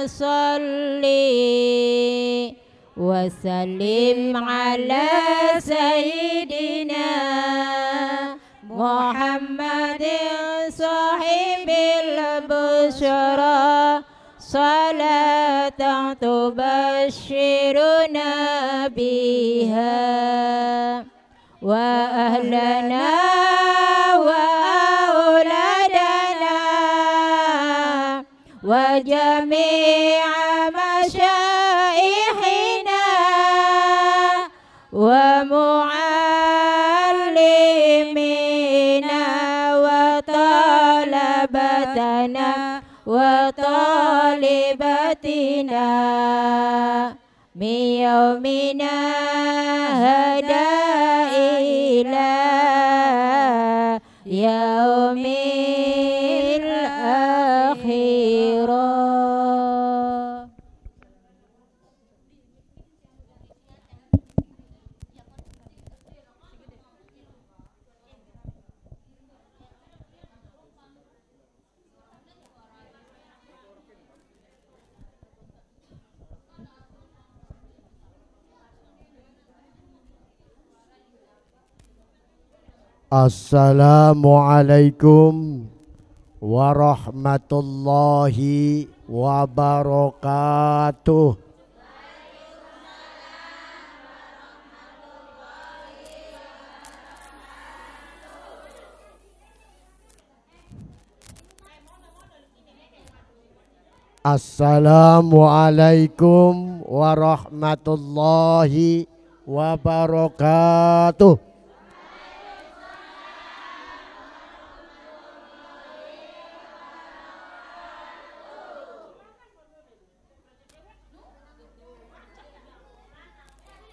Salli wa sallim ala sayyidina Muhammadin sahibil busyara salatan tubashiruna biha wa ahlana wa auladana wa jami'a masyaihina wa muallimina wa talabatana wa talibatina min yaumina hada ila yaumil akhirah. Assalamualaikum warahmatullahi wabarakatuh. Assalamualaikum warahmatullahi wabarakatuh.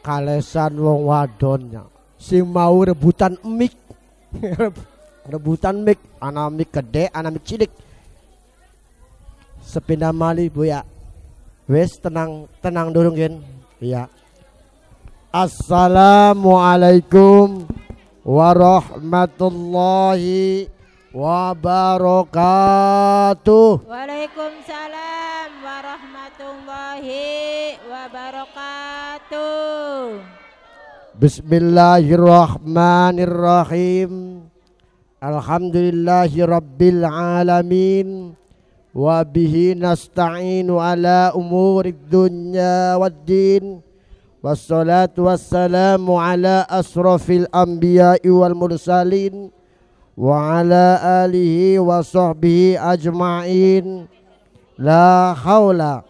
Kalesan wong wadonnya sing mau rebutan mik rebutan mik, ana mik gede ana mik cilik sepindah mali bu ya. Wes tenang tenang dulu gen ya. Assalamualaikum warahmatullahi wabarakatuh. Waalaikumsalam warahmatullahi wabarakatuh. Bismillahirrahmanirrahim. Alhamdulillahi rabbil alamin. Wa bihi nasta'inu ala umurid dunya waddin. Wassalatu wassalamu ala asrafil anbiya'i wal mursalin wa ala alihi wa sahbihi ajma'in. La hawla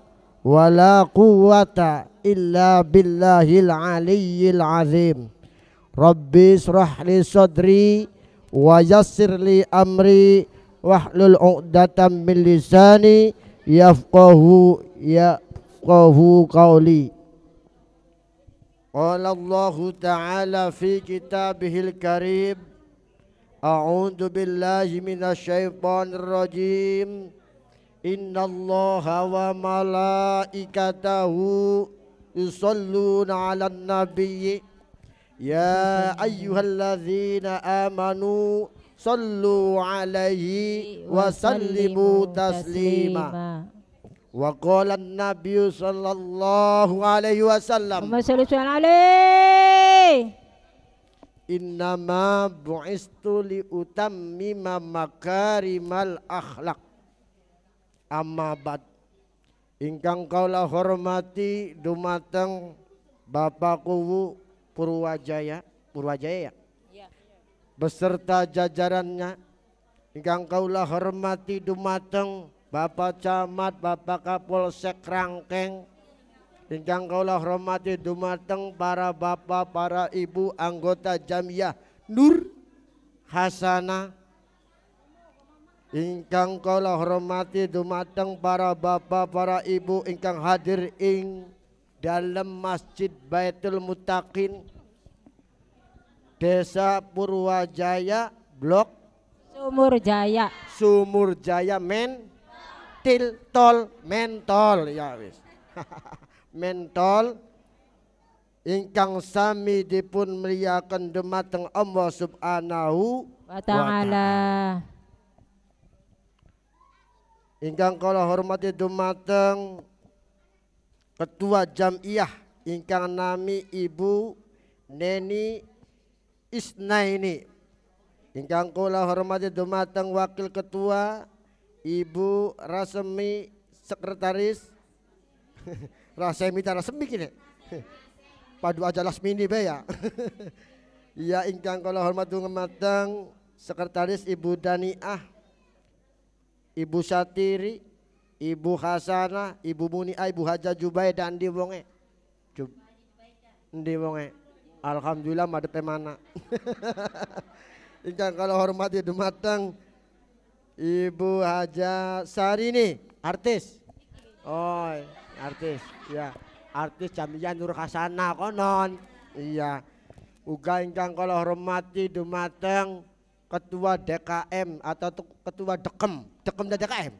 wa la quwwata illa billahil aliyyil azim. Rabbi israh li sadri wa yassir li amri wahlul 'uqdatam min lisani yafqahu qawli. Qala Allah ta'ala fi kitabihil karim. A'udzu billahi minasyaitonir rajim. Innallaha wa malaikatahu yusalluna 'alan nabiyyi ya ayyuhalladzina amanu sallu 'alaihi wa sallimu taslima. Wa qala an-nabiyyu sallallahu alaihi wasallam. Innama bu'istu li utammima makarimal akhlak. Amma ba'd. Ingkang kaula hormati dumateng Bapak Kuwu Purwajaya ya. Beserta jajarannya. Ingkang kaula hormati dumateng Bapak Camat, Bapak Kapolsek Rangkeng. Ingkang kaula hormati dumateng para bapak, para ibu anggota Jamiyah Nur Hasanah. Ingkang kaula hormati dumateng para bapak, para ibu ingkang hadir ing dalam Masjid Baitul Muttaqin Desa Purwajaya, Blok Sumurjaya mentol ya wis. Mentol ingkang sami dipun mriyaken dumateng Allah Subhanahu wa taala. Ingkang kula hormati dumateng Ketua Jamiyah ingkang nami Ibu Neni Isnaini. Ingkang kula hormati dumateng Wakil Ketua Ibu Rasemi Sekretaris Rasemi Tarasemi kini. Padu aja lasmini be ya. Ya ingkang kula hormati dumateng Sekretaris Ibu Daniah, Ibu Satiri, Ibu Hasanah, Ibu Munia, Ibu Haja Jubai dan di wonge. Di wonge. Alhamdulillah madepe mana. Ingkang kula hormati dumateng Ibu Haja Sarini, artis. Oh, artis. Ya, artis Jamiyah Nur Hasanah konon. Iya. Uga ingkang kula hormati dumateng Ketua DKM atau Ketua Dekem dan DKM.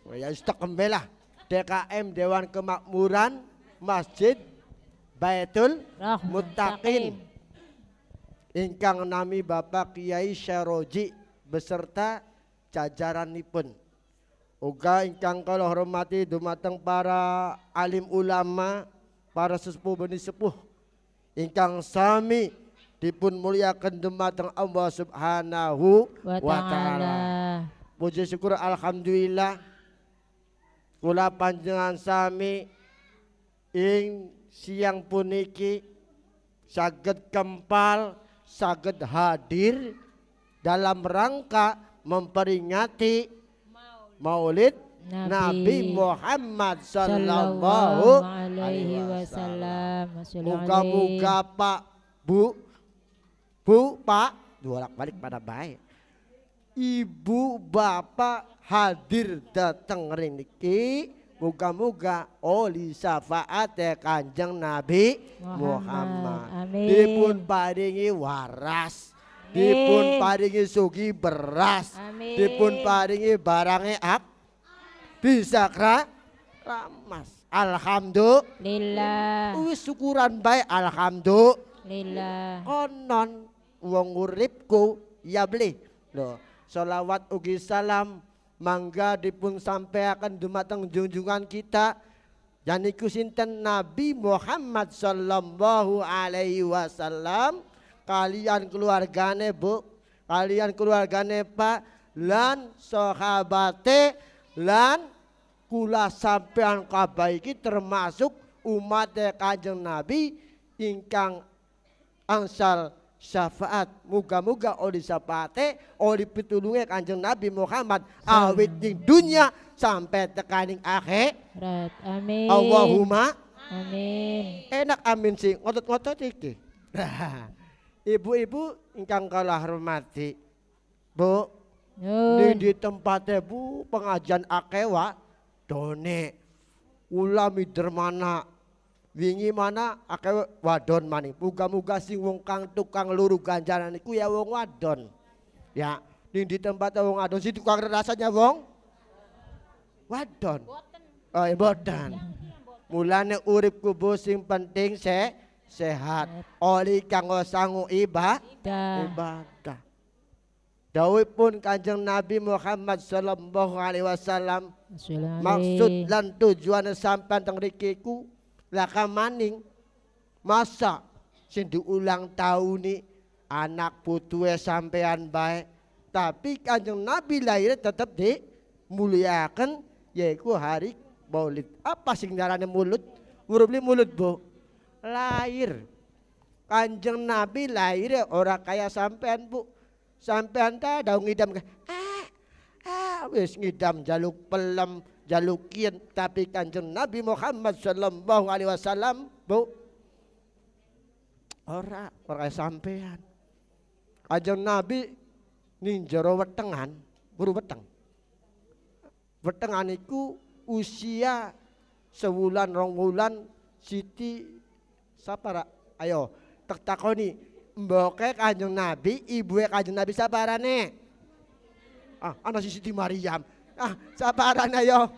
Oh ya Dekem lah. DKM Dewan Kemakmuran Masjid Baitul Muttaqin. Ingkang nami Bapak Kiai Syaroji beserta jajaranipun. Uga ingkang kula hormati dumateng para alim ulama, para sesepuh beni sepuh ingkang sami dipun muliakan dumateng Allah Subhanahu wa taala. Puji syukur alhamdulillah kula panjenengan sami ing siang puniki saged kempal, saged hadir dalam rangka memperingati Maulid Nabi Muhammad sallallahu alaihi wasallam. Moga-moga Pak Bu, Pak, bolak-balik pada baik. Ibu, Bapak hadir datang niki, moga-moga oli syafaat Kanjeng Nabi Muhammad. Dipun paringi waras, dipun paringi sugi beras, dipun paringi barange bisa ramas. Alhamdulillah. Wis syukuran baik alhamdulillah. Konon wong uripku ya beli loh. Sholawat ugi salam mangga dipun sampaikan dumateng junjungan kita yaiku sinten Nabi Muhammad sallallahu alaihi wasallam, kalian keluargane Bu, kalian keluargane Pak, lan sahabate, lan kula sampean kabeh iki termasuk umat Kanjeng Nabi ingkang angsal syafaat. Muga-muga oleh syafaate, oleh pitulunge Kanjeng Nabi Muhammad awit ing dunya sampai tekaning akhirat. Amin. Allahumma amin. Enak amin sing ngotot-ngotot iki. Ibu-ibu ingkang kula hormati, Bu, di tempatnya Bu pengajian akewa done ulami dermana wingi mana akeh wadon maning. Muga-muga sing wong kang tukang luru ganjaran iku ya wong wadon. Ya, di tempat wong wadon si tukang rasanya wong wadon. Oh, boten. Mulane uripku Bu sing penting sehat. Oli kanggo sangu ibadah. Dawuhipun Kanjeng Nabi Muhammad sallallahu alaihi wasallam, maksud lan tujuan sampean teng rikiku laka maning masa sing diulang tahun anak putue sampean baik, tapi Kanjeng Nabi lahir tetap dimuliakan yaitu hari Maulid. Apa sing ngarane mulut? Murubli mulut Bu. Lahir Kanjeng Nabi lahir ora kaya sampean Bu. Sampean ta daung ngidam wis ngidam jaluk pelem jalukin, tapi Kanjeng Nabi Muhammad sallallahu alaihi wasallam Bu ora sampean. Kanjeng Nabi ning jero wetengan, buru weteng. Wetengan iku usia sewulan rong wulan Siti sapara. Ayo tak takoni mboke Kanjeng Nabi, ibuke Kanjeng Nabi saparane? Ana Siti Maryam. Saparane yo.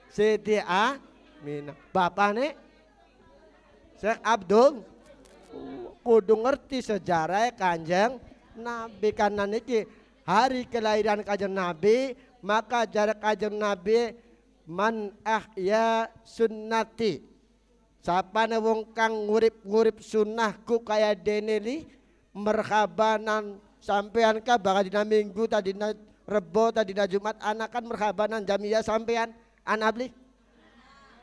Siti Aminah. Bapane Syekh Abdul. Kudu ngerti sejarah Kanjeng Nabi karena niki hari kelahiran Kanjeng Nabi Maka jarak kanjeng Nabi man ahya sunnati. Sapane wong kang ngurip-ngurip sunnahku kaya dene li merhabanan sampean ka bakal dina Minggu tadina Rebo tadina Jumat anakan merhabanan jamiah sampean anak beli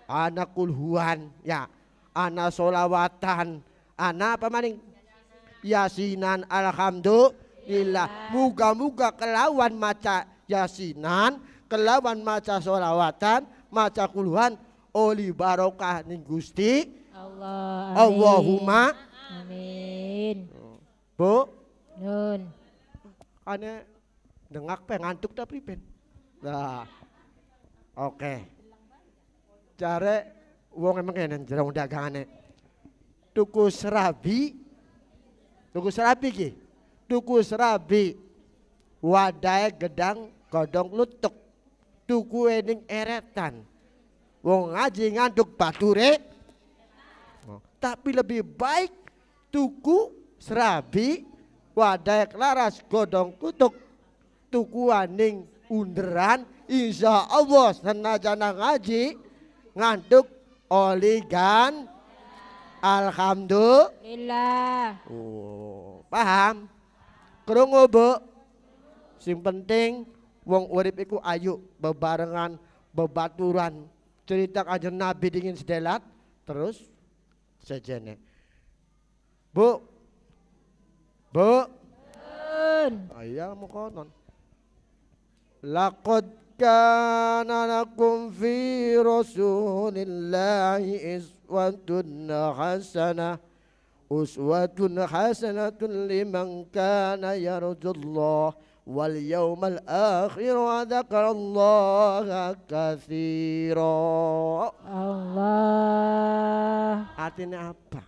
anak kulhuan ya anak solawatan anak apa maning yasinan alhamdulillah muga-muga kelawan maca yasinan kelawan maca solawatan maca kulhuan oli barokah ning Gusti Allah. Allahumma Amin. Bu Nun. ane dengak pe ngantuk tapi pen nah oke. Care wong emang kene jerong dagangane tuku serabi ki tuku serabi wadahe gedang godong lutuk tuku ening eretan wong ngaji ngantuk bature tapi lebih baik tuku serabi wadahe laras godong lutuk tuku aning underan insya Allah senajan ngaji ngantuk oligan alhamdulillah. Oh, paham? Krungu Bu. Sing penting wong urip iku ayu bebarengan bebaturan cerita kanjeng Nabi dingin sedelat terus sejene. Bu. Ayah mau konon. Laqad kana lakum fi rasulillahi uswatun hasanatun liman kana yarjullah wal yawmal akhir wa dzakarallaha katsira. Allah. Artinya apa?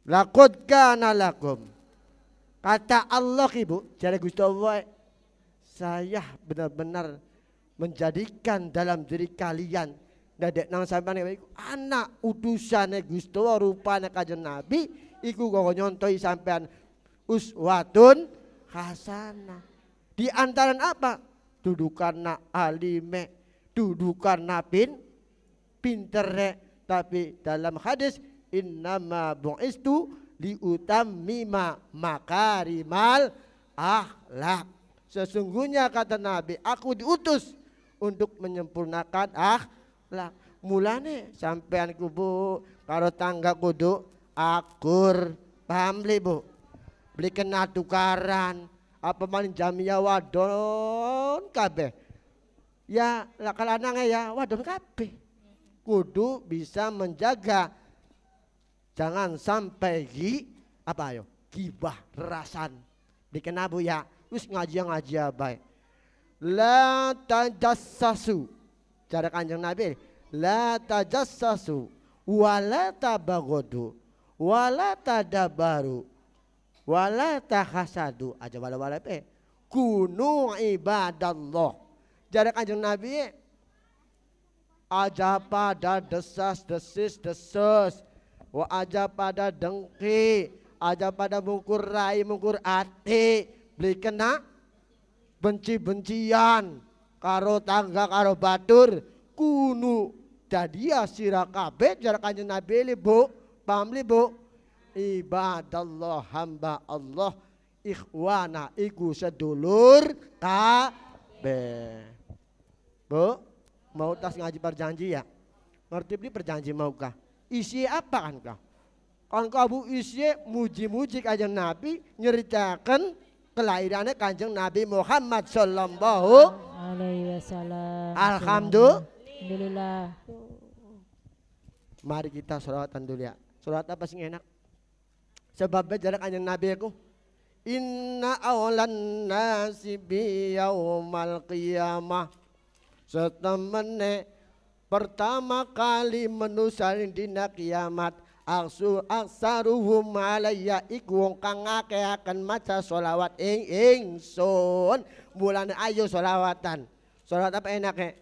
Laqad kana lakum. Kata Allah Ibu, jadi Gusti Allah saya benar-benar menjadikan dalam diri kalian dadek nang sampeyan iku anak utusane Gusti Allah rupane kanjeng Nabi iku kok nyontoi sampean uswatun hasanah. Di antaran apa? Dudukan na alime, dudukan na pintere, tapi dalam hadis innama bu'istu liutammima makarimal akhlak. Sesungguhnya kata Nabi, aku diutus untuk menyempurnakan akhlak. Mulane sampean kubu karo tangga kudu akur. Paham li Bu? Beli kena tukaran apa maning jamiah wadon kabeh. Ya lakalanange ya wadon kabeh. Kudu bisa menjaga jangan sampai apa ayo gibah rasan. Dikena Bu ya. Wis ngaji baik. La tajassasu. Cara kanjeng Nabi, la tajassasu wala tabaghadu wala tadabaru wala tahasadu. Aja wala kunu ibadallah. Cara kanjeng Nabi aja pada desas-desis wa aja pada dengki, aja pada mungkur rai mungkur ati. Beli kena benci-bencian karo tangga karo batur kunu dadia sira kabeh jarak kanjeng Nabi li Bu. Paham li Bu? Ibadallah hamba Allah ikhwana iku sedulur kabeh. Bu, mau tas ngaji perjanji ya? Ngerti beli perjanji maukah? Isi apa kan kau? Kan kau Bu isi muji-muji kanjeng Nabi nyeritakan kelahirannya kanjeng Nabi Muhammad sallallahu alaihi wasallam. Alhamdulillah. Mari kita sholawatan dulu ya. Sholawat apa sih enak? Sebabnya jarak kanjeng Nabi aku. Inna awlan nasi bi yaumal qiyamah. Setemene pertama kali menusarin dina kiamat. Aksaruhum alayya iku wong kang ngakeaken maca sholawat ingsun. Mulane ayo sholawatan. Sholawat apa enake?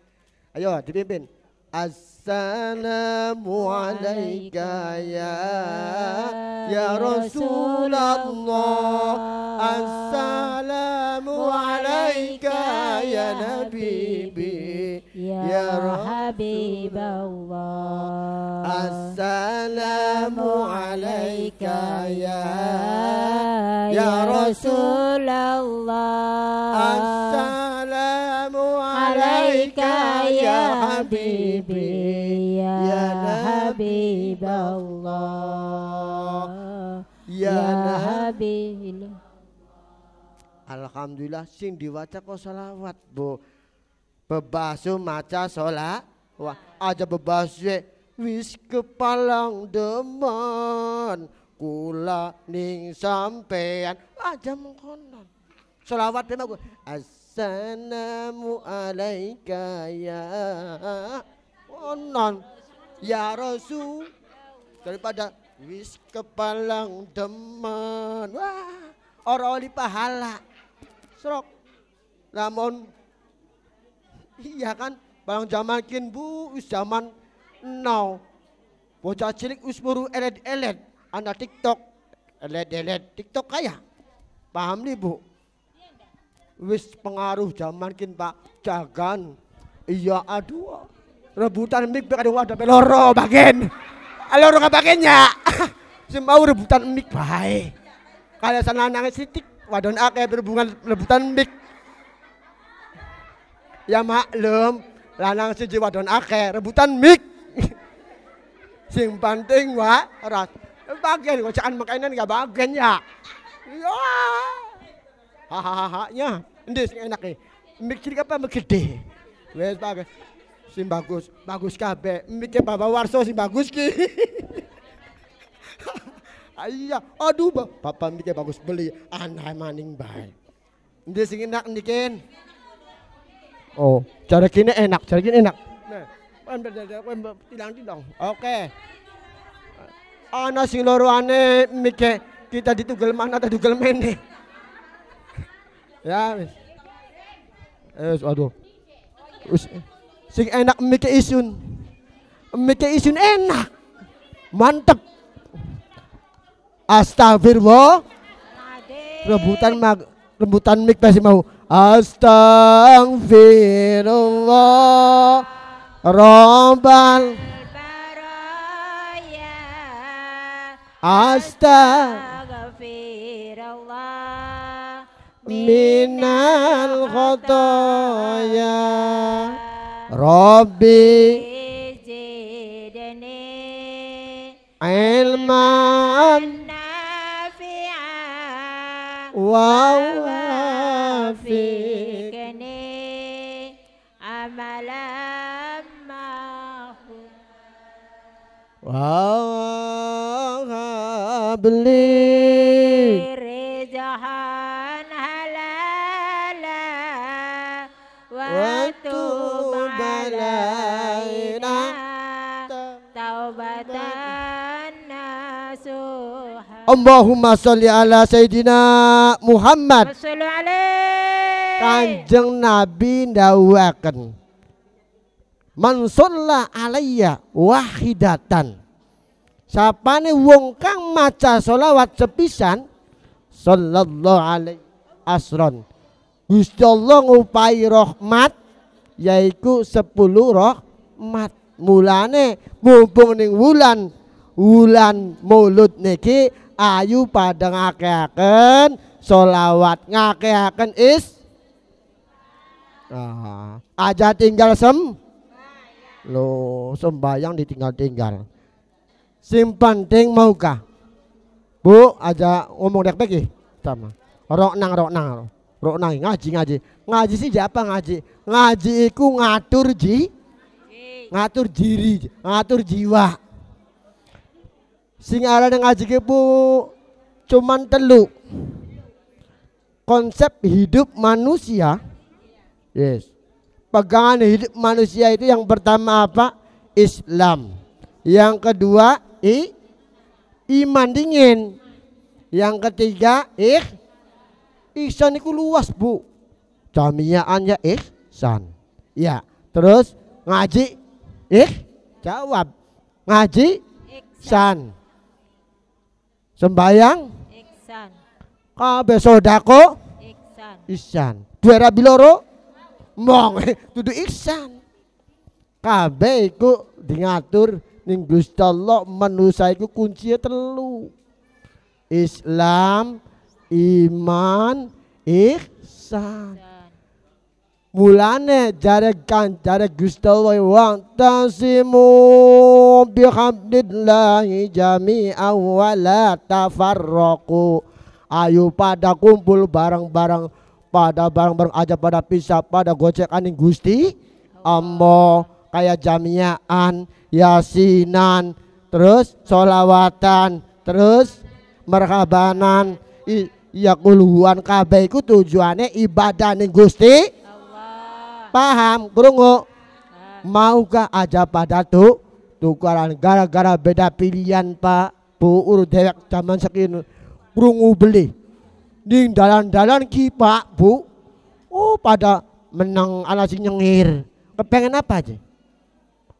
Ayo dipimpin. Assalamu alayka ya Rasulullah. Assalamu alayka ya ya Nabibi ya Habiballah. Assalamu alaika ya Rasulullah. Assalamu alaika alaika ya ya Habibi Habibi ya Nabi Habiballah. ya Habibillah. Alhamdulillah sing diwaca kok selawat Bu. Bebasu maca sholat wah aja bebasu wis kepalang demen kula ning sampean aja mengkonon selawat memang assalamu alaika ya konon ya Rasul daripada wis kepalang demen wah orang oli pahala serok namun iya kan barang zaman kin Bu wis zaman now bocah cilik wis buru elet-elet anak TikTok elet-elet TikTok kaya paham nih Bu wis pengaruh zaman kin Pak jagan iya aduh rebutan mic kadang ada peloro bagian loro kabagennya si mau rebutan mic bae kalian sana nangis sitik wadon akeh berhubungan rebutan mic ya maklum lanang siji wadon akeh rebutan mic sing penting wa ras bagian gocaan makanan gak bagian ya ya hahaha nya endi sing enak nih mic cilik apa mic gede wes bagus sing bagus kabeh mic Bapak Warso sing bagus ki iya aduh Bapak mic bagus beli aneh maning bae endi sing enak niken. Oh, cara gini enak. Nah, tilang. Oke. Ana sing loro ane mike kita ditunggal mana ta tunggal mene. Ya wis. Aduh. Sing enak mike isun. Mike isun enak. Mantep. Astagfirullah. Rebutan mik masih mau. Astaghfirullah Rabbal baraya. Astaghfirullah minal khotoya Rabbi zidni ilman nafi'a wa wafiqni amalan mahu wa habli rizqan halala wa tub alaina taubatan nasuha. Allahumma sholli ala Sayyidina Muhammad. Kanjeng Nabi ndawuhaken man sholla alayya wahidatan sapane wong kang maca sholawat sepisan sallallahu alaihi asron Gusti Allah ngupahi rahmat yaiku 10 rahmat. Mulane mumpung ning wulan Maulud niki ayu pada ngakeaken sholawat ngakeaken aja tinggal sembayang ditinggal-tinggal. Sim penting maukah Bu aja ngomong dek sama roknang ngaji sih apa ngaji iku ngatur jiwa sing arane ngaji ki Bu cuman telu konsep hidup manusia. Yes. Pegangan hidup manusia itu yang pertama apa? Islam. Yang kedua iman dingin. Yang ketiga ihsan itu luas Bu. Jamiaannya ihsan. Ya. Terus ngaji jawab. Ngaji ihsan. Sembayang ihsan. Kabeh sedekah ihsan. Dua rabi loro Mong dudu ihsan. Kabeh iku diatur ning Gusti Allah, manusa iku kuncinya telu. Islam, iman, ihsan. Mulane jare Gusti Allah wa tasimu bihamdillahi jami'an wa la tafarraqu. Ayo pada kumpul bareng-bareng, pada bareng-bareng aja pada pisah, pada gocekan ning Gusti Allah kayak jami'an, yasinan, terus sholawatan, terus merhabanan, iya kuluhan kabeh iku tujuannya ibadah ning Gusti Allah. Paham krungu? Maukah aja pada tukaran gara-gara beda pilihan Pak Bu urut dewek zaman sekian krungu beli ning dalan-dalan ki Pak Bu. Oh pada menang ala sing nyengir. Kepengen apa aja?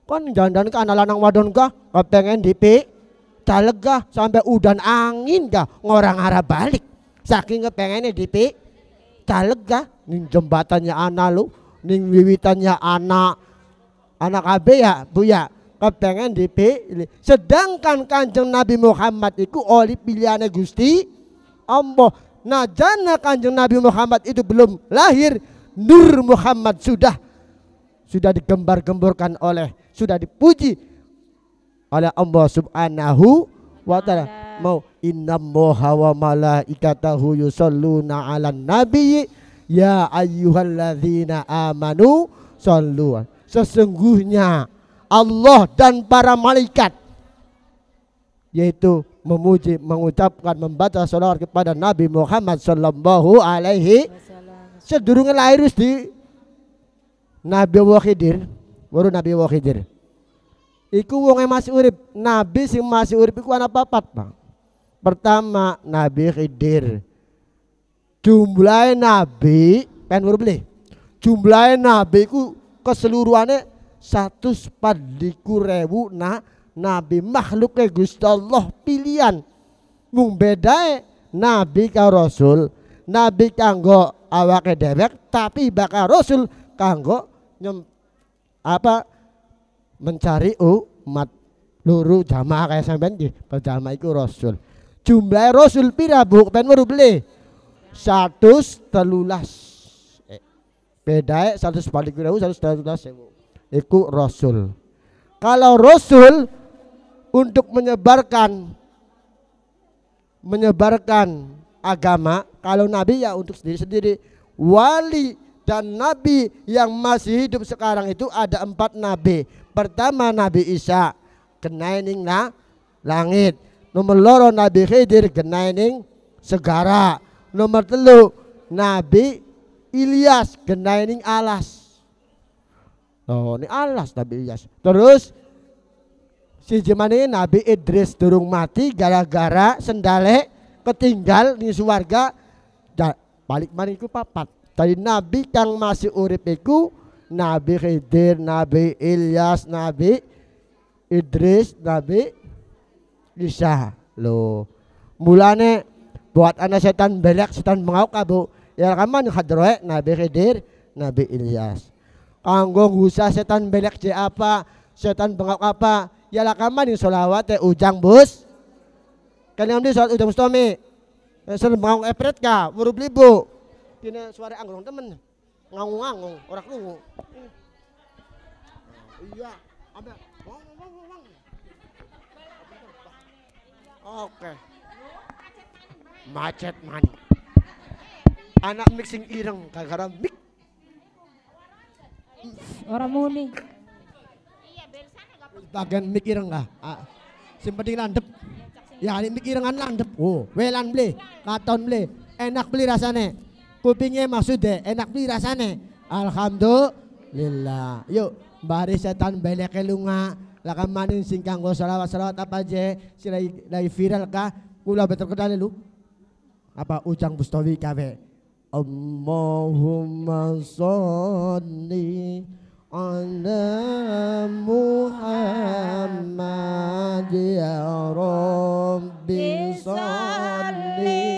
Kon jalan-jalan ke anak lanang wadon kah? Kepengen dipi caleg kah? Sampai udan angin kah? Ngorang arah balik. Saking kepengennya dipi caleg kah? Ning jembatannya anak lu, ning wiwitannya anak abe ya Bu ya. Kepengen dipilih. Sedangkan Kanjeng Nabi Muhammad itu oleh pilihannya Gusti Allah. Nah jana Kanjeng Nabi Muhammad itu belum lahir, Nur Muhammad sudah digembar-gemborkan oleh, sudah dipuji oleh Allah Subhanahu wa ta'ala. Mau innallaha wa malaikatahu yusholluna 'alan nabi ya ayyuhalladzina amanu shollu. Sesungguhnya Allah dan para malaikat yaitu memuji, mengucapkan, membaca sholawat kepada Nabi Muhammad sallallahu alaihi sedurunge lahir di Nabi Khidir, baru Nabi Khidir. Iku wong masih urip, nabi sing masih urip iku ana papat, Bang. Pertama Nabi Khidir. Jumlahe nabi pen baru beli. Jumlahe nabi iku keseluruhannya 140.000 nabi makhluk Gusti Allah pilihan. Mung bedae nabi ka rasul, nabi kanggo awake dewek tapi bakal rasul kanggo mencari umat luru jamaah kayak sampean nggih, jamaah iku rasul. Jumlah rasul pira Bu? Pen baru beli 113. Bedae 140.000 iku rasul. Kalau rasul untuk menyebarkan agama, kalau nabi ya untuk sendiri-sendiri. Wali dan nabi yang masih hidup sekarang itu ada 4 nabi. Pertama Nabi Isa kenai ning langit. Nomor loro Nabi Khidir kenai ning segara. Nomor 3 Nabi Ilyas kenai ning alas. Oh, ini alas Nabi Ilyas. Terus si jemane Nabi Idris durung mati gara-gara sendale ketinggal di suwarga. Balik maning iku papat. Tadi nabi kang masih urip iku Nabi Khidir, Nabi Ilyas, Nabi Idris, Nabi Isa. Loh. Mulane buat anak setan belak, setan mengauk Bu. Ya kaman hadroe Nabi Khidir, Nabi Ilyas. Kanggo ngusah setan belak je apa, setan bengak apa, ya lakaman yang sholawat ujang bus. Kalian ambil sholat ujang mustomi. Setan bengak epret ka, buru beli Bu. Kini suara anggong temen, ngangung-ngangung, orang krungu. Iya, ambil. Oke. Macet man. Anak mixing ireng, gara-gara mix. Orang muni. Bagian mik ireng kah? Sing penting landep. Ya ini mik irengan landep. Oh, welan beli, katon beli. Enak beli rasane. Kupingnya maksudnya enak beli rasane. Alhamdulillah. Yuk, bari setan belek lunga. Laka maning sing kanggo salawat-salawat apa aja. Si lagi viral kah? Kula betul kedale lu. Apa ujang Bustawi kabe. Allahumma sholli ala Muhammad ya Rabbi sholli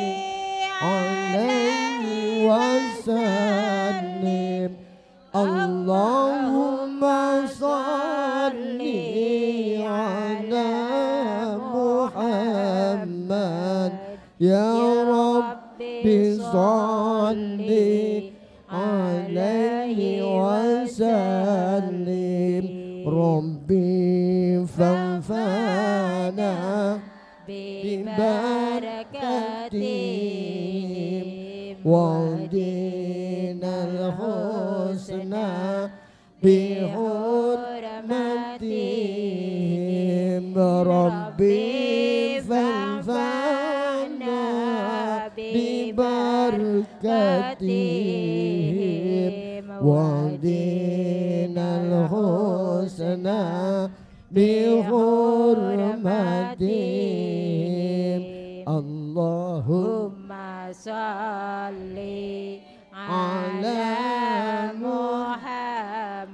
alaihi wa sallim Ya Rabbi salli alaihi wa sallim Rabbi fanfa'na bibarakatihim wahdinal husna bihurmatihim Rabbi fanfa'na bibarakatihim wahdinal husna bihurmatihim Allahumma salli ala Muhammad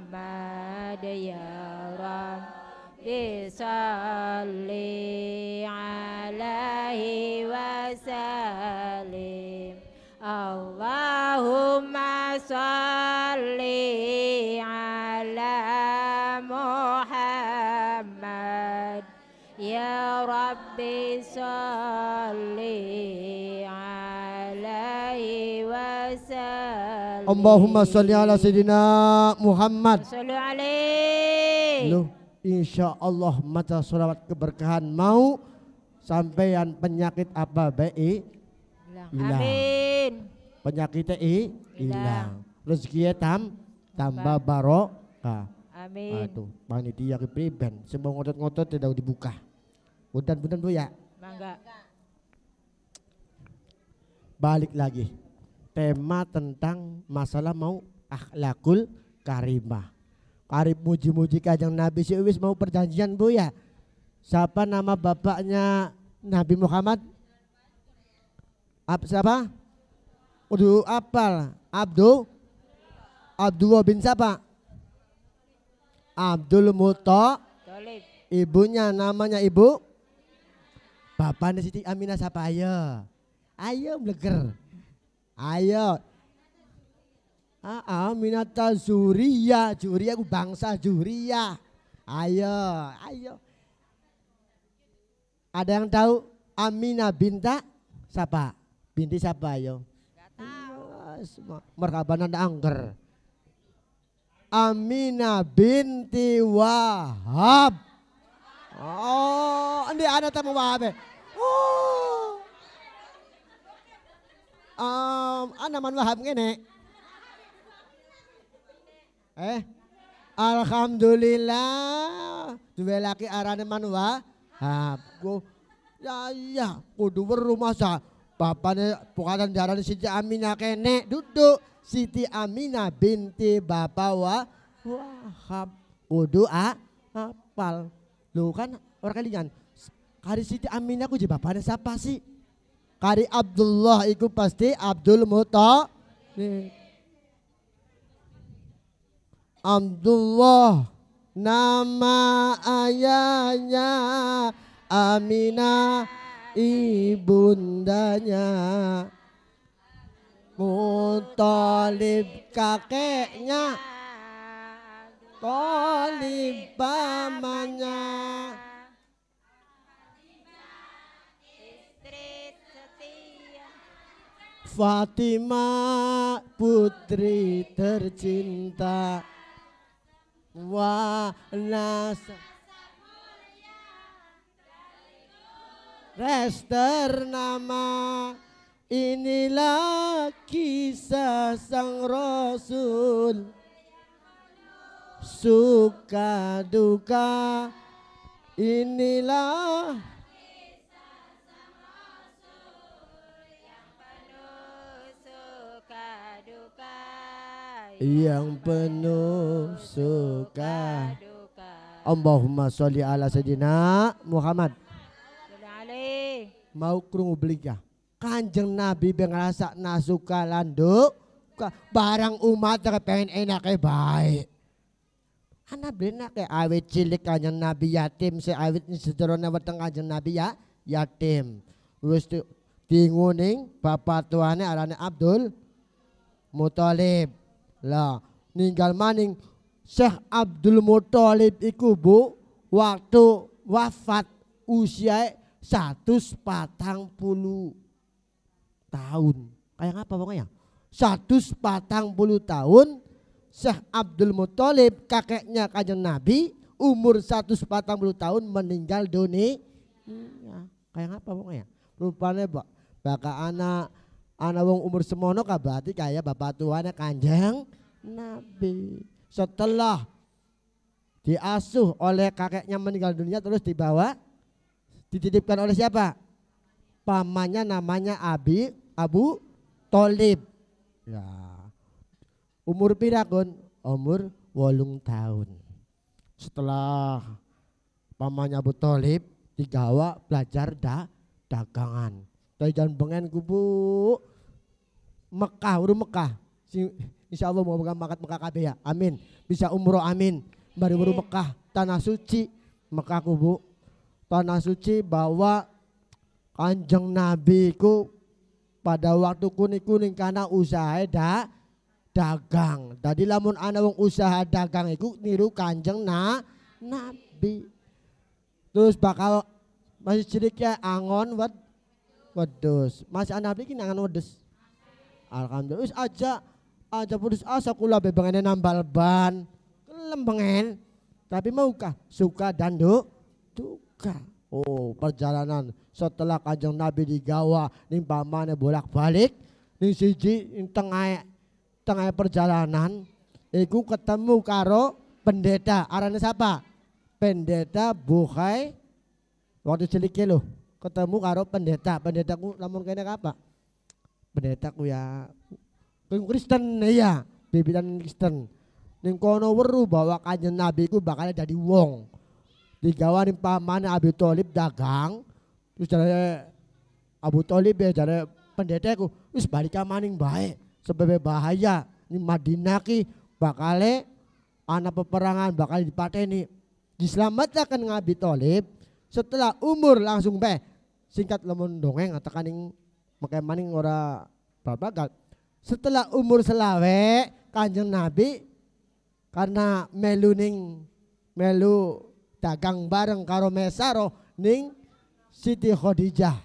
ya Rabbi salli alaihi wa sallim Allahumma salli ala Muhammad ya Rabbi salli alaihi wa sallim Allahumma salli ala Sayyidina Muhammad sallu alaihi Loh, insya Allah mata sholawat keberkahan mau sampeyan penyakit apa baik hilang. Amin. Penyakitnya hilang. Rezekinya tambah barokah. Amin. Aduh, panitia kepriben semua ngotot-ngotot tidak dibuka. Budan-budan Bu ya. Mangga. Balik lagi. Tema tentang masalah mau akhlakul karimah. Karib muji-muji Kanjeng Nabi si wis mau perjanjian Bu ya. Siapa nama bapaknya Nabi Muhammad? Siapa? Udah apal. Abdullah bin siapa? Abdul Muthalib. Ibunya namanya ibu? Bapaknya Siti Aminah siapa? Ayo meleger. Ayo. Aminata Zuriyah. Zuriyah ku bangsa Zuriyah. Ayo. Ada yang tahu Aminah binta siapa? Binti siapa ayo? Gak tahu. Merkaban anda angker. Aminah binti Wahab. Oh, ini anak tamu Wahab. Oh. Anak man Wahab ngene. Alhamdulillah. Duwe laki arane man Wahab. Ya, kudu weruh masa. Bapaknya pokoknya darahnya Siti Aminah kene duduk. Siti Aminah binti Bapak Wahab. Kudu apal. Lu kan orang kalian. Kari Siti Aminah ku jadi bapaknya siapa sih? Kari Abdullah iku pasti Abdul Muthalib. Abdullah nama ayahnya Aminah ibundanya Muthalib kakeknya Thalib pamannya Fatimah putri tercinta Wanasa Rester nama inilah kisah sang Rasul suka duka inilah yang penuh suka. Allahumma sholli ala Sayyidina Muhammad. Mau krungu beli ya. Kanjeng Nabi bengrasa nasuka landuk barang umat pengen enake baik. Anak benak awet cilik Kanjeng Nabi yatim awet sederhana weteng Kanjeng Nabi ya yatim. Wis tinguning bapak tuane arane Abdul Muthalib. Lah ninggal maning Syekh Abdul Muthalib iku Bu waktu wafat usia 140. tahun. Kayak apa pokoknya? 140 tahun Syekh Abdul Muthalib kakeknya Kanjeng Nabi umur 140 tahun meninggal dunia. Kayak apa pokoknya? Rupanya bakal anak wong umur semono berarti kayak bapak tuanya Kanjeng Nabi. Setelah diasuh oleh kakeknya meninggal dunia terus dibawa dititipkan oleh siapa? Pamannya namanya Abu Thalib. Ya. Umur pirakun? Umur 8 tahun. Setelah pamannya Abu Thalib digawa belajar dagangan. Dari jalan bengen kubu Mekah, urung Mekah. Insya Allah mau Mekah kabeh ya. Amin. Bisa umroh amin. Baru Mekah, tanah suci. Mekah kubu tanah suci bahwa Kanjeng Nabi ku pada waktu kuning karena usaha dagang. Tadi lamun ana wong usaha dagang iku niru Kanjeng Nabi. Terus bakal masih sedikit angon wedus. Masih ana Nabi ki angon wedus. Alhamdulillah wis aja putus asa kula bebengene nambal ban. Lembengen. Tapi maukah suka dan duka. Oh, perjalanan setelah Kanjeng Nabi digawa ning pamane bolak-balik ning siji ning tengah perjalanan iku ketemu karo pendeta arane siapa? Pendeta Bukhai waktu cilik lho ketemu karo pendetaku lamun kene apa? Pendetaku ya Kristen ya, bibitan Kristen. Ning kono weruh bahwa Kanjeng Nabi ku bakal dadi wong. Digawa ning pamane Abu Thalib dagang. Terus jare Abu Thalib ya jare pendetaku wis balik maning bae sebab bahaya ning Madinah ki bakale ana peperangan bakal dipateni. Diselamatkan Abu Thalib setelah umur langsung singkat lemon dongeng tekan ning make maning ora babagat. Setelah umur selawe Kanjeng Nabi karena melu dagang bareng karo Mesaro ning Siti Khadijah.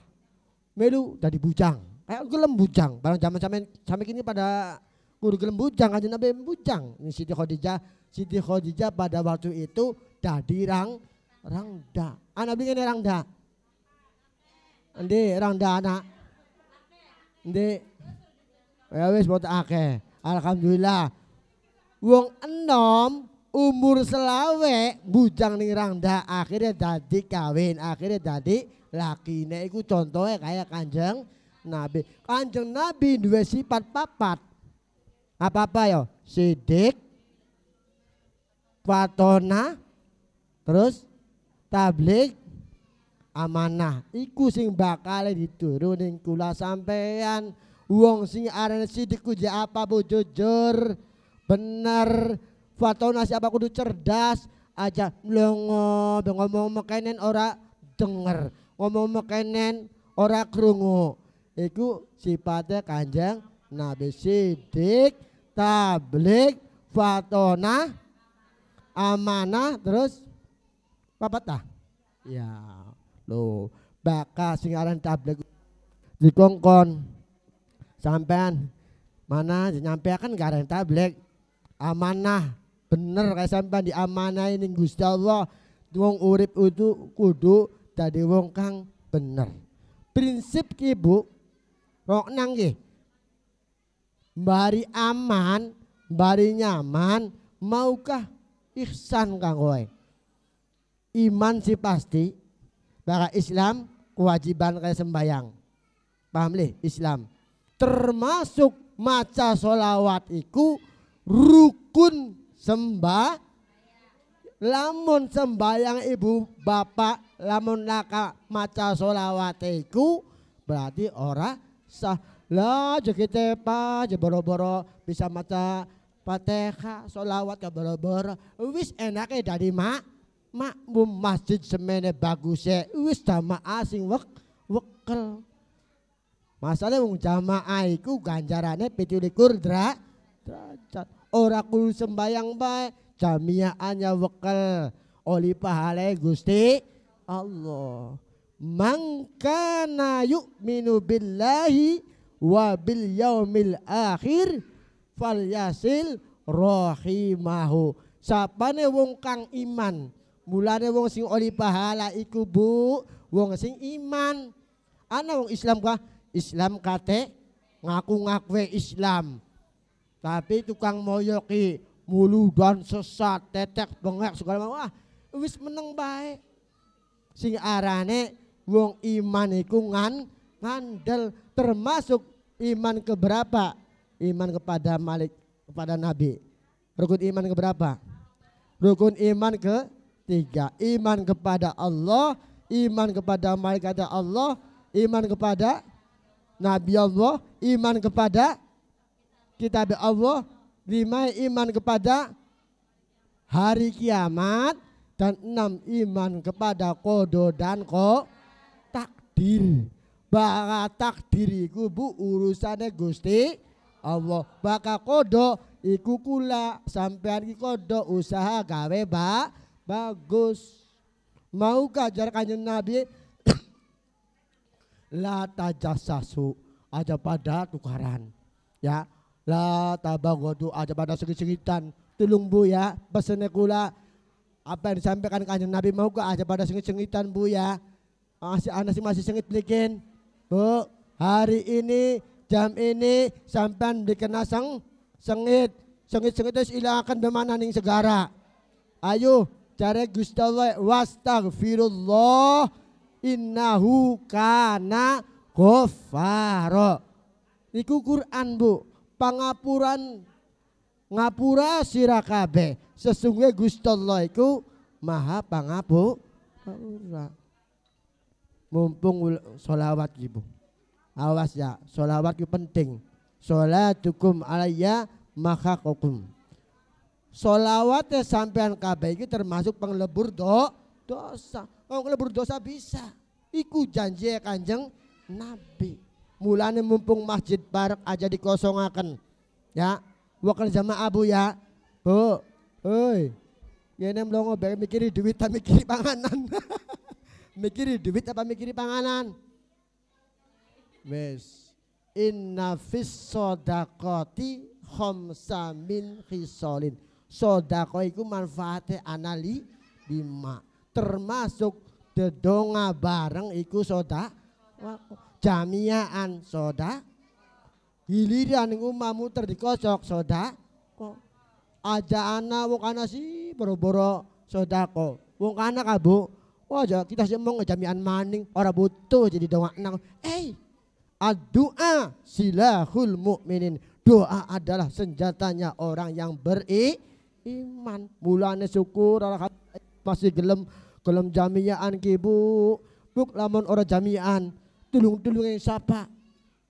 Melu dadi bujang. Kayak gelem bujang. Barang zaman sampai kini pada kudu gelem bujang Kanjeng Nabi bujang. Ning Siti Khadijah pada waktu itu dadi rangda. Anak beli rangda. Endi rangda anak. Endi ya wis boten akeh. Alhamdulillah. Wong enom umur selawe bujang ning rangda akhirnya dadi kawin, akhirnya dadi lakine iku contohnya kayak Kanjeng Nabi. Kanjeng Nabi duwe sifat papat. Apa yo? Sidik, fatona, terus tablik, amanah. Iku sing bakal diturunin kula sampean. Wong sing arane sidik ku apa bu jujur, bener. Fatona siapa kudu cerdas aja melongo ngomong mekenen ora denger, ngomong mekenen ora krungu. Iku sifatnya Kanjeng Nabi. Sidik, tablik, fatona, amanah, terus papat ya lo bakal sing aran tablik dikongkon sampean mana nyampeakan gak aran tablik amanah bener kayak sampean diamanahi ning Gusti Allah. Wong urip itu kudu dadi wong kang bener. Prinsip ki Bu rok nang nggih bari aman bari nyaman maukah ihsan kang kowe. Iman sih pasti bakal Islam kewajiban kayak sembayang. Paham lih Islam termasuk maca sholawat iku rukun lamun sembayang ibu bapak lamun naka maca sholawat iku berarti ora sah. Lah jekite pa boro-boro bisa maca Fatihah sholawat ka boro-boro wis enake dari makmum masjid semene baguse wis jamaah sing wekel. Masalah wong jamaah iku ganjarane 17 derajat. Ora kudu sembayang bae jamiaannya wekel oli pahala Gusti Allah. Man kana yu'minu billahi wa bil yaumil akhir falyasil rahimahu. Sapane wong kang iman, mulane wong sing oli pahala iku Bu, wong sing iman. Ana wong Islam kah? Islam kate ngaku-ngaku Islam. Tapi tukang moyoki mulu dan sesat, tetek bengek segala macam. Wah, wis meneng bae. Sing arane wong iman iku ngandel, termasuk iman keberapa? Iman kepada Malik, kepada Nabi. Rukun iman keberapa? Rukun iman ketiga. Iman kepada Allah, iman kepada malaikat Allah, iman kepada Nabi Allah, iman kepada kitab Allah, 5 iman kepada hari kiamat, dan 6 iman kepada qada dan takdir. Baka takdir iku Bu urusane Gusti Allah. Baka qada iku kula sampean iki qada usaha gawe bagus. Mau kajar Kanjeng Nabi la tajassasu, aja pada tukaran ya, la tabaghadu, aja pada sengit-sengitan. Tulung Bu ya, pesene kula apa yang disampaikan Kanjeng Nabi, mau aja pada sengit-sengitan Bu ya. Masih sengit bikin Bu, hari ini jam ini sampean dikena sengit terus ilakan bemana ning segara. Ayo cari Gusti Allah, wastaghfirullah innahu kana ghafara. Iku Quran Bu, pangapuran ngapura sira kabeh. Sesungguhnya Gusti Allah iku Maha Pangapura. Mumpung sholawat gitu, awas ya, sholawat itu penting. Sholatukum alayya makakokum. Sholawatnya sampean kabeh itu termasuk penglebur dosa. Kalau ngelebur dosa bisa, iku janji Kanjeng Nabi. Mulane mumpung masjid Barak aja dikosongaken ya, wakil jamaah Bu ya. Bu, oi, ngene mlongo bae mikiri duit ta mikiri panganan. Mikiri duit apa mikiri panganan? Wes, inna fis sodakoti khamsa min khisalin. Sodako iku manfaate anali 5. Termasuk dedonga bareng iku soda, jamiaan soda, giliran umamu terdikosok soda, kok aja ana wong ana si boro-boro sodako, wong ana kabu, wajah kita semua ngejamian maning, ora butuh jadi doa nang, ad-du'a silahul mu'minin, doa adalah senjatanya orang yang beriman. Mulane syukur masih gelem jamian ki Bu. Buk lamun ora jamian, tulung-tulung yang sapa.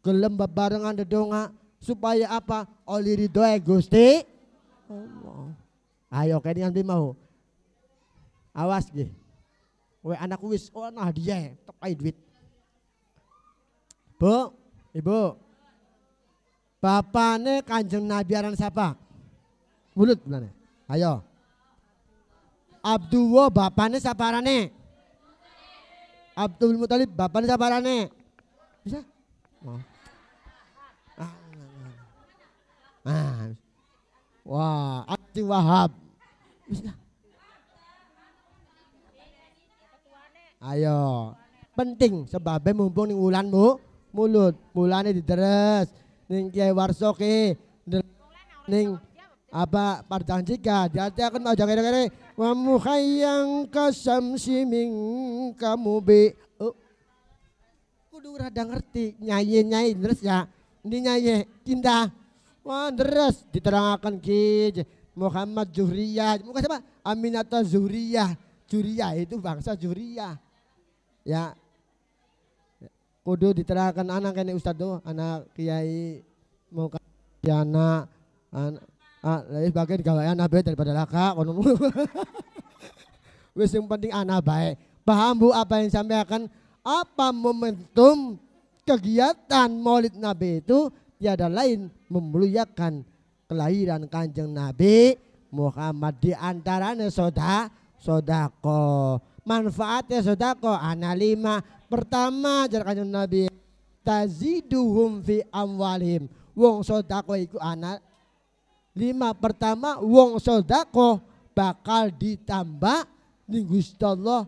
Gelem bebarengan dedonga supaya apa? Oli ridhoe Gusti Allah. Ayo kene yang mau. Awas nggih. Kowe anak wis ana hadiah, tepai duit. Bu, Ibu. Bapane Kanjeng Nabi aran sapa? Mulut bulane. Ayo. Abdullah bapane saparane? Abdul Muthalib bapane saparane? Bisa? Oh. Wah, Abdi Wahab. Bisa. Ayo. Penting sebabnya mumpung ning wulan mulut. Mulane diteres ning Kiai Warsoki ning apa parjanjika diarti akan aja kere-kere wa mukhayyang kasamsi min kamubi. Kudu rada ngerti nyanyi terus ya. Ini nyanyi cinta. Wah terus diterangkan ki Muhammad Zuhriyah. Muka siapa? Aminata Zuhriyah. Zuriyah itu bangsa Zuriyah. Ya. Kudu diterangkan anak kene Ustaz tuh, anak Kiai mau anak lebih bagian gawean abe daripada laka kono. Wis yang penting anak baik. Paham Bu apa yang sampaikan? Apa momentum kegiatan Maulid Nabi itu tiada lain memuliakan kelahiran Kanjeng Nabi Muhammad, di antaranya sodako. Manfaatnya sodako ana 5. Pertama jar Kanjeng Nabi taziduhum fi amwalihim. Wong sedekah iku ana 5. Pertama, wong sedekah bakal ditambah ning Gusti Allah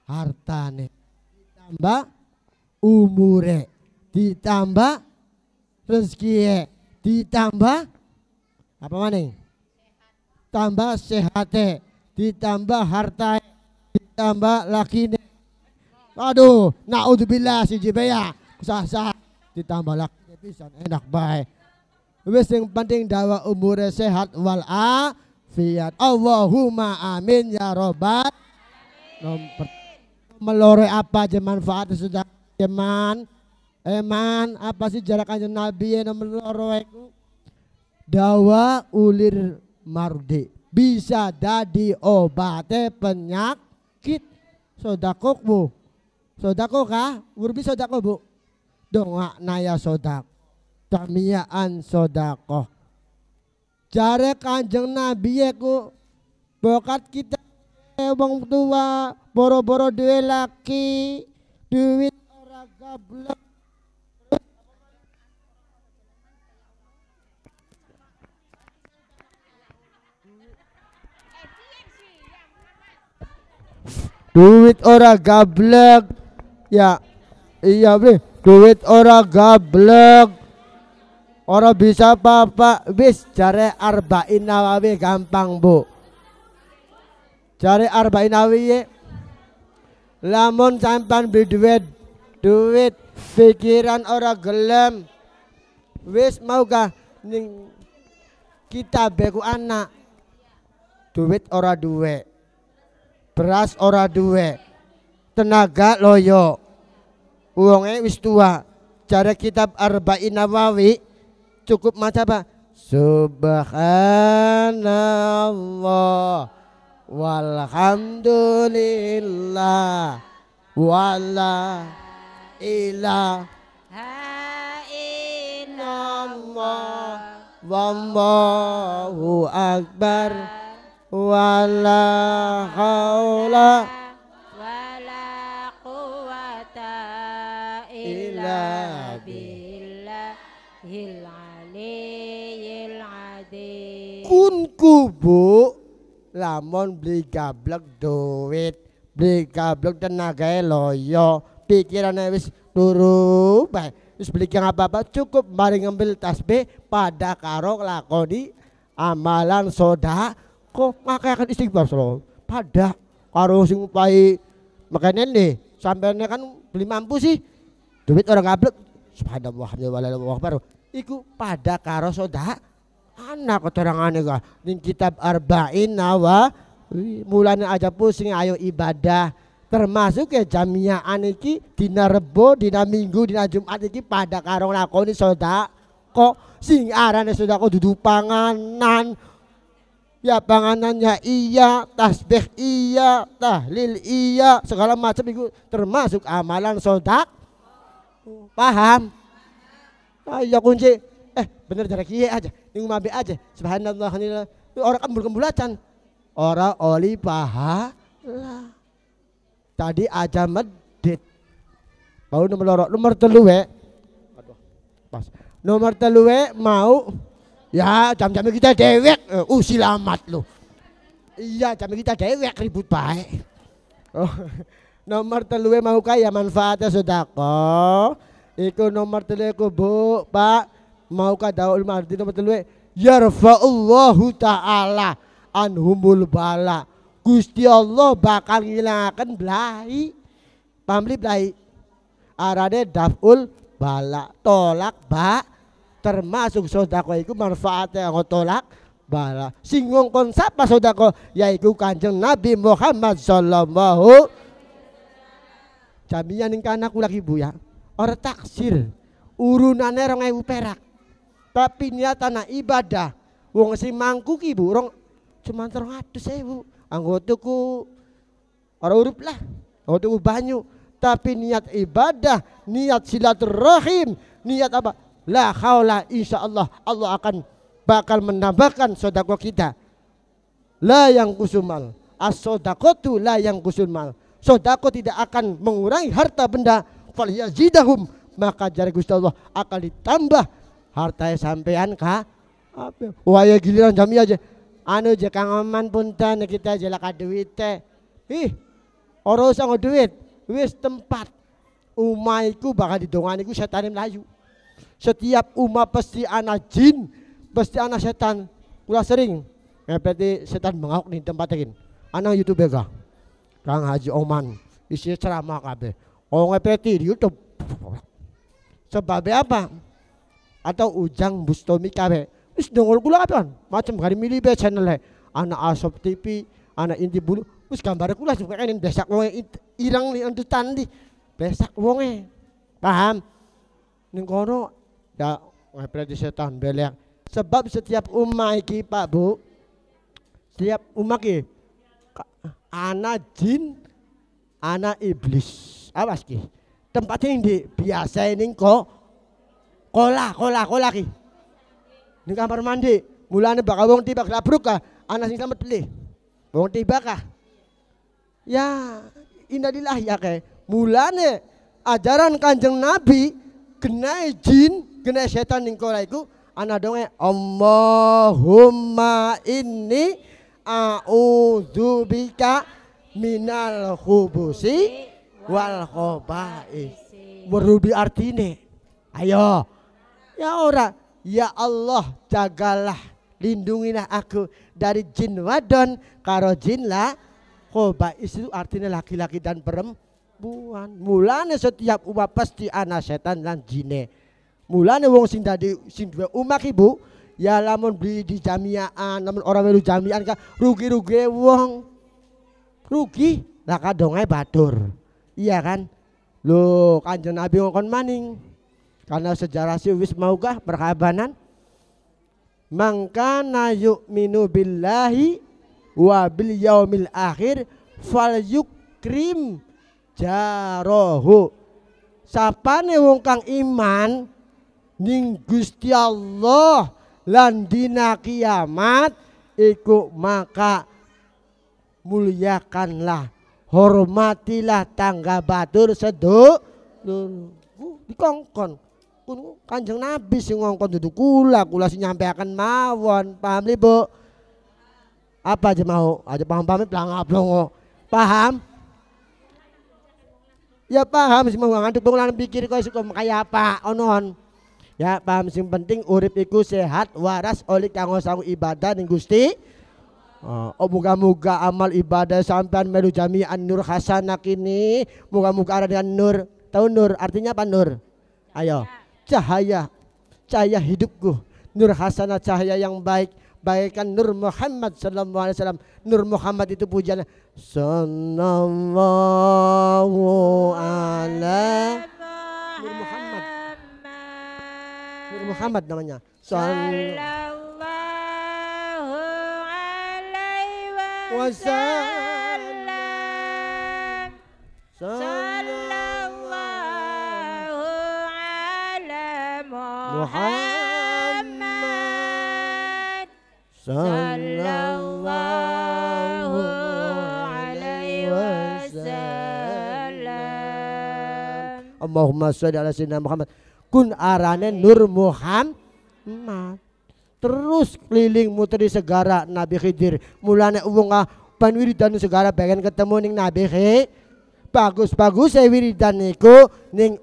hartane, ditambah umure, ditambah rezeki, ditambah apa maning? Tambah sehate, ditambah harta, ditambah lakine. Aduh, naudzubillah si jibaya. Sah-sah ditambah lakine pisan enak bae. Wis yang penting dawa umure sehat wal afiat. Allahumma amin ya robbal. Nomor melore apa aja manfaatnya sudah eman apa sih jarak kanjeng Nabi yang melore itu dawa ulir mardi bisa dadi obate penyakit. Sodakok bu, sodako kah? Urbi sodako bu, dongak naya sodak, tamiyaan sodako. Jare kanjeng Nabi ku bokat kita wong tua boro-boro duwe laki, duit ora gablek. Duit ora gablek. Ya. Iya, Bre. Duit ora gablek. Ora bisa apa-apa. Wis jare arba'in nawawi gampang, Bu. Jare arba'in nawawi lamun sampean duit pikiran ora gelem. Wis mau gak ning kitabe ku anak. Duit ora duwe. Beras ora duwe, tenaga loyo, uangnya wis tua. Cara kitab arba'in nawawi cukup maca apa? Subhanallah walhamdulillah wala ilaha illallah wallahu akbar. Wala haula wala quwata illa billahil aliyyil azim. Kunku bu, lamun beli gablek duit, beli gablek tenaga loyo, pikirannya wis turu bae, wis beli apa-apa cukup mari ngambil tasbih pada karo lakoni amalan soda. Kok ngakakan istighfar solo pada karo sing upai makanya nih sampeyan kan beli mampu sih duit orang gablek subhanallah wallahu akbar iku pada karo soda anak keterangane ka ning kitab arba'in nawawi mulane aja pusing ayo ibadah termasuk ya jami'an iki dina Rebo dina Minggu dina Jumat iki pada karo lakoni soda kok sing arane soda kok dudu panganan. Ya panganannya iya, tasbih iya, tahlil iya, segala macam itu termasuk amalan sodak. Paham? Ayo kunci. Bener cara kiye aja, ning mabe aja. Subhanallah orang kembul-kembulacan. Orang oli pahala. Tadi aja medit. Mau nomor 3 Aduh. Pas. Nomor 3 mau ya jam-jam kita dewek, silamat lo. Iya jam kita dewek ribut baik. Nomor 3 mau kaya manfaatnya sedekah. Iku nomor 3 ku bu, pak mau ka daul mardi nomor 3 yarfa'ullahu ta'ala anhumul bala. Gusti Allah bakal ngilangaken belai. Pamli belai. Arane daful bala tolak termasuk sedekah iku manfaatnya ngotolak bala. Sing ngongkon sapa sedekah yaiku Kanjeng Nabi Muhammad sallallahu jamian ning kana kula ki Bu ya. Ora taksir. Urunane 2000 perak. Tapi niatana ibadah. Wong sing mangku ki Bu rong cuma 300.000. Anggotuku ora urip lah. Anggotuku banyu. Tapi niat ibadah, niat silaturahim, niat apa? La haula insyaallah Allah akan bakal menambahkan sedekah kita. La yang kusumal. As-shadaqatu la yang kusumal. Sedekah tidak akan mengurangi harta benda. Fal yazidahum maka jare Gusti Allah akan ditambah harta sampean ka. Wah ya giliran jami aja. Anu je Kang Oman punten kita aja laka duit teh. Ih, ora usah duit, wis tempat. Umaiku bakal didonganiku setan Melayu. Setiap umat pasti ana jin, pasti ana setan. Kula sering ngepeti setan mengauk nih tempat ini. Ana YouTube ka. Kang Haji Oman isi ceramah kabeh. Oh ngepeti di YouTube. Sebabnya apa? Atau Ujang Bustomi kabeh. Wis dongol kula kapan? Macam kali milih be channel anak Asop TV, anak Inti Bulu. Wis gambar kula juga kan besak wong irang ni andutan di. Besak wonge. Paham? Ning kono ya ngepeti setan belek. Sebab setiap umat iki Pak Bu, setiap umat iki anak jin, anak iblis. Awas ki. Tempat ini di biasa ini kok kola ki. Di kamar mandi, mulane bakal wong tiba kelabruk kah, anak sing selamat pilih. Wong tiba kah? Ya, innalillah ya kayak. Mulane ajaran Kanjeng Nabi kena jin, kena setan ning kola iku ana donge Allahumma inni a'udzubika minal khubusi wal khaba'is. Berubi artine. Ayo. Ya ora. Ya Allah jagalah, lindungilah aku dari jin wadon karo jin lah khaba'is itu artinya laki-laki dan perempuan. Mulane setiap umat pasti ana setan lan jine. Mulane wong sing dadi sing duwe umat ibu ya lamun beli di jamiaan, lamun orang melu jamian ka rugi-rugi wong. Rugi lah kadonge batur. Iya kan? Loh Kanjeng Nabi ngongkon maning. Karena sejarah si wis maugah perkabanan. Mangkana yu'minu billahi wa bil yaumil akhir fal yukrim jarahu. Sapane wong kang iman ning Gusti Allah lan dina kiamat iku maka muliakanlah, hormatilah tangga batur sedulur. Dikongkon Kanjeng Nabi sing ngongkon dudu kula sing nyampeaken mawon. Paham li Bu? Apa aja mau? Aja paham-paham plangap-plongo. Paham? Ya paham sing mau ngantuk pengulangan pikir kok suka kaya apa onon. Ya paham sing penting urip iku sehat waras oleh kanggo sangu ibadah ning Gusti. Oh moga-moga amal ibadah sampean melu jami'an nur hasanah kini moga-moga ada dengan nur. Tahu nur artinya apa nur? Ayo. Cahaya hidupku, nur hasanah cahaya yang baik, bagaikan Nur Muhammad sallallahu alaihi wasallam. Nur Muhammad itu pujian sallallahu alaihi Nur Muhammad. Nur Muhammad namanya. Sallallahu alaihi wasallam. Muhammad sallallahu alaihi wasallam. Allahumma sholli ala sayyidina Muhammad. Kun arane Nur Muhammad. Terus keliling muter di segara Nabi Khidir. Mulane wong pan wiridan segara pengen ketemu ning Nabi Khidir. Bagus-bagus wiridan niku ning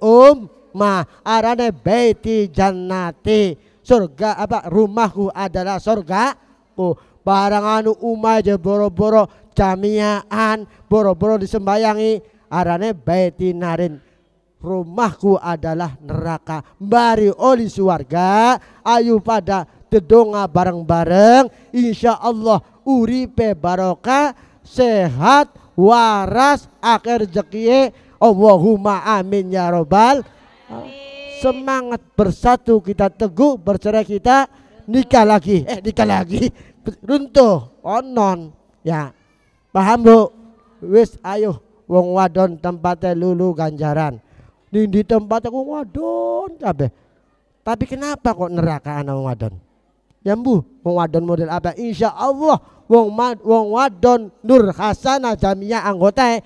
arane baiti jannati, surga apa rumahku adalah surga. Barang anu umah aja boro-boro jamiaan, boro-boro disembayangi arane baiti narin, rumahku adalah neraka. Mari oli suarga, ayo pada dedonga bareng-bareng. Insya Allah uripe barokah, sehat waras, akhir rezekiye. Allahumma amin ya robbal. Semangat bersatu kita teguh, bercerai kita nikah lagi runtuh onon ya. Paham Bu? Wis ayo wong wadon tempatnya lulu ganjaran di tempat wong wadon kabeh. Tapi kenapa kok neraka anak wong wadon? Ya Bu, wong wadon model apa? Insya Allah wong wadon nur hasanah jamiah anggota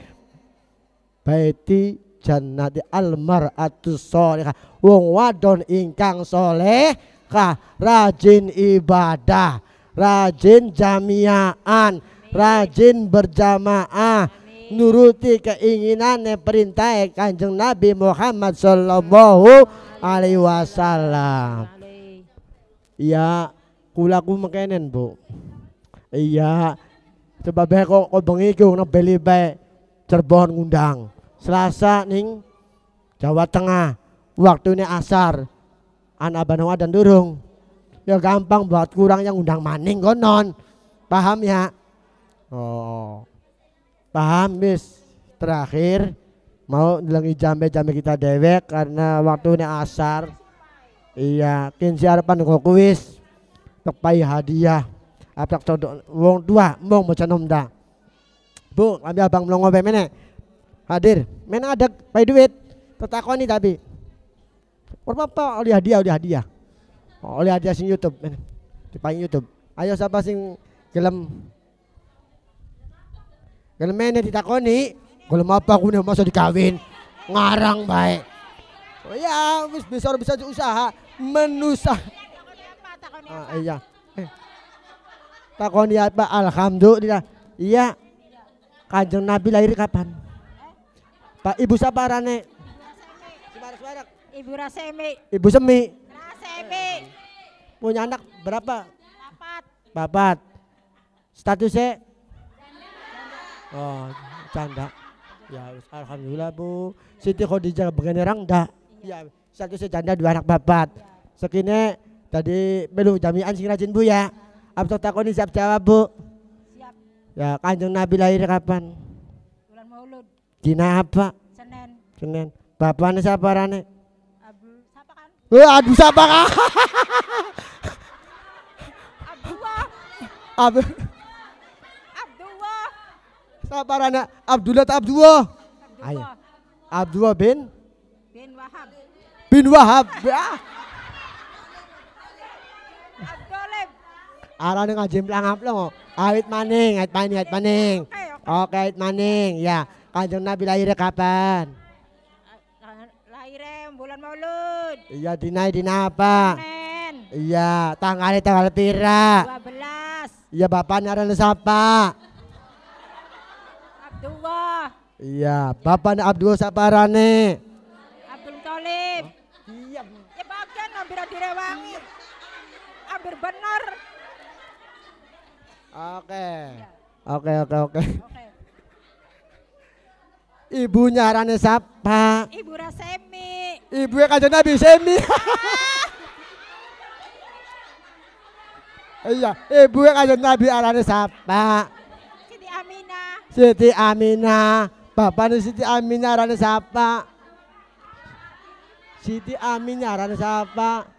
baiti jannati almar'atus sholihah. Wong wadon ingkang solehah, rajin ibadah, rajin jamiaan, rajin berjamaah, nuruti keinginan perintah Kanjeng Nabi Muhammad sallallahu alaihi wasallam. Iya, kulaku mekenen, Bu. Iya. Sebab kok bengi ku nang beli bae Cirebon ngundang. Selasa ning Jawa Tengah. Waktunya asar. Anak Banawa dan durung. Ya gampang buat kurang yang undang maning konon. Paham ya? Oh. Paham bis. Terakhir mau ngelangi jambe-jambe kita dewek karena waktunya asar. Iya, kinsi arepan nggo kuis. Tepai hadiah. Aprak codok wong tua mong maca nomda. Bu, kami abang melongo bae meneh. Hadir. Meneh ada pai duit. Tetakoni tapi. Apa oleh hadiah. Oleh hadiah sing YouTube. Dipaing YouTube. Ayo siapa sing gelem meneh ditakoni. Gelem apa aku nih masa dikawin. Ngarang bae. Oh ya, wis bisa usaha menusah. Iya. Takoni apa? Alhamdulillah. Iya. Kanjeng Nabi lahir kapan? Pak Ibu saparane? Ibu Rasemi. Ibu Semi. Rasemi. Punya anak berapa? Papat. Statusnya? Oh, canda. Ya, alhamdulillah Bu. Siti Khadijah begini rangda. Ya, statusnya janda 2 anak papat. Sekine tadi belum jami'an sing rajin Bu ya. Abang takoni siap jawab Bu. Siap. Ya, Kanjeng Nabi lahir kapan? Bulan Maulud. Dina apa? Senin. Bapaknya saparane? Abdul siapa kan? Aduh siapa kan? Abdullah. Saparane Abdullah tak Abdullah. Ayo. Abdullah bin Wahab. bin Wahab. Ya. Abdullah. Arane ngajem plangap-plong. Awit maning. Oke, awit maning. Ya, Kanjeng Nabi lahir kapan? Lahirnya bulan Maulud. Iya, dina apa? Senin. Iya, tanggal pira? 12. Iya, bapaknya arane sapa? Abdullah. Iya, bapaknya Abdul saparane? Abdul Thalib. Iya. Ya bagian hampir direwangi. Hampir benar. Oke. Oke. Ibunya arane sapa? Ibu Rasemi. Ibunya Kanjeng Nabi Semi. Iya, ibunya Kanjeng Nabi arane sapa? Siti Aminah. Bapaknya Siti Aminah arane sapa? Siti Aminah arane sapa?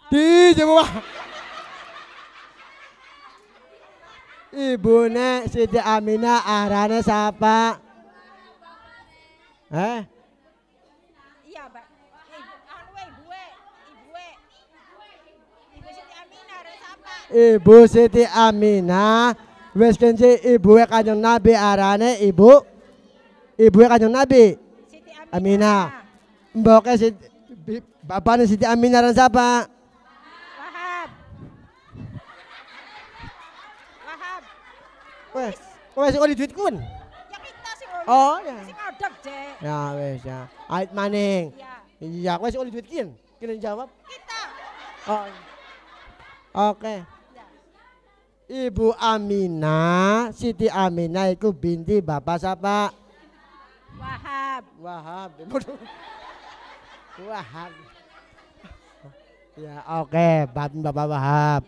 Di Jawa. Ibune Siti Aminah arane sapa? Iya, Mbak. Ibu Siti Aminah arane sapa? Ibu Siti Aminah wis kenci ibuke Kanjeng Nabi arane ibuke Kanjeng Nabi Siti Aminah. Mboke bapaknya Siti Aminah arane sapa? Wahab. Wes oli duit kun. Ya kita sing oli. Oh ya. Sing adab, Jek. Ya wes ya. Ait maning. Iya. Iya, wes oli duit kin. Kira jawab. Kita. Oh. Oke. Ibu Aminah, Siti Aminah iku binti bapak siapa? Wahab. Wahab. Ya oke, bapak Wahab.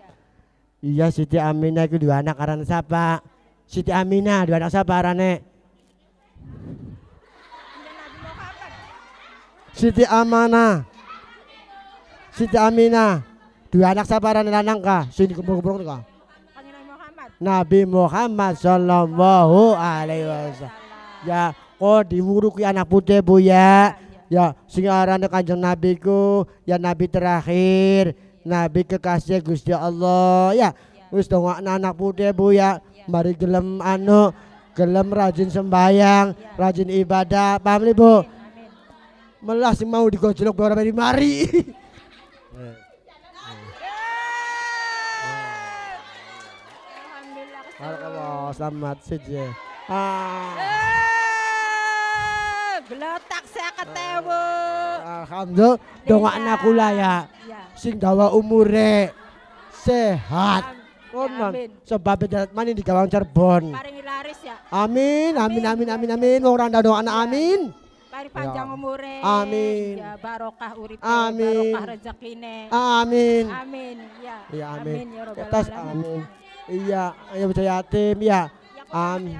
Iya Siti Aminah iku 2 anak arane siapa? Siti Aminah 2 anak siapa arane? Siti Amanah. Siti Aminah 2 anak siapa arane lanang ka? Sini kumpul-kumpul ka. Nabi Muhammad sallallahu alaihi wasallam. Ya, kok diwuruki anak putih Bu ya. Ya, sing arane Kanjeng Nabi ku ya Nabi terakhir, Nabi kekasih Gusti Allah. Ya, wis dongakna anak putih Bu ya. Mari gelem gelem rajin sembahyang, rajin ibadah, paham nih Bu? Melas mau digojlok beberapa hari mari. Alhamdulillah, selamat saja. Gelotak saya ketemu. Alhamdulillah, dongakna kula ya. Sing dawa umure sehat. Konon sebab darat maning di Gawang Cirebon. Paring laris ya. Amin, amin, amin, amin, amin. Wong randa dongakna amin. Paring panjang umure. Amin. Ya barokah uripe, Amin. barokah rezekine. Amin. Amin. Ya. Iya, amin. Amin ya rabbal Atas alamin. amin. Iya, ayo bocah yatim ya. Amin.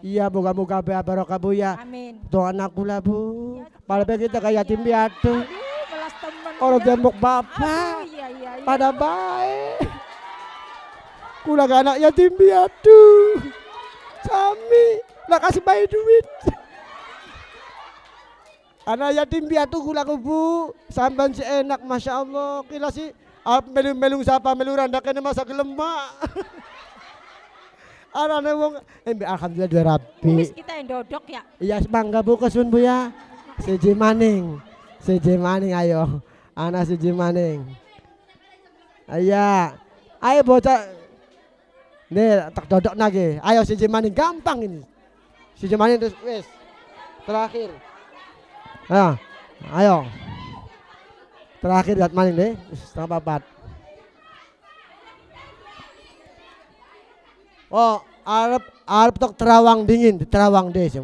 Iya, moga-moga barokah Bu ya. Amin. Doa anak kula Bu. Palebet kita kayak yatim piatu. Kelas temen. Orang tembok bapak. Iya, iya, iya. Pada baik. Kula gak anak yatim piatu. Sami, nak kasih bayi duit. Anak yatim piatu kula Bu. Samban si enak Masya Allah. Kila si melung-melung siapa melurang dak kena masa gelemak. Arane wong alhamdulillah dua rapi. Wis kita yang dodok ya. Iya mangga Bu kesun Bu ya. Siji maning. Siji maning ayo. Anak siji maning. Iya. Ayo bocah. Nih tak dodok lagi. Ayo siji maning gampang ini. Siji maning terus wis. Terakhir. Nah, ayo. Terakhir lihat maning deh. Setengah papat. Oh, Arab tok terawang dingin, di terawang deh sih.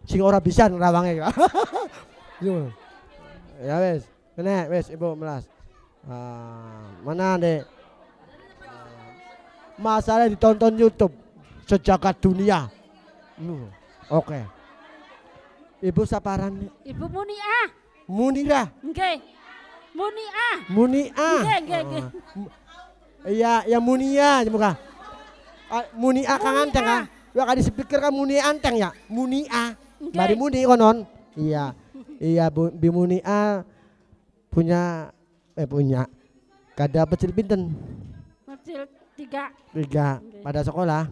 Sing ora bisa nerawangnya. Ya wes, kene wes Ibu melas. Mana deh? Masalah ditonton YouTube sejagat dunia. Oke. Ibu saparan? Ibu Muniah. Munira. Nggih. Muniah. Muniah. Nggih, nggih. Iya, ya Munia semoga. Munia Kang Anteng ah. Ya kan di speaker kan Munia Anteng ya. Munia. Bari Muni konon. Iya. Iya Bu Bi Munia punya kada pecil pinten? Kecil 3. 3 pada sekolah.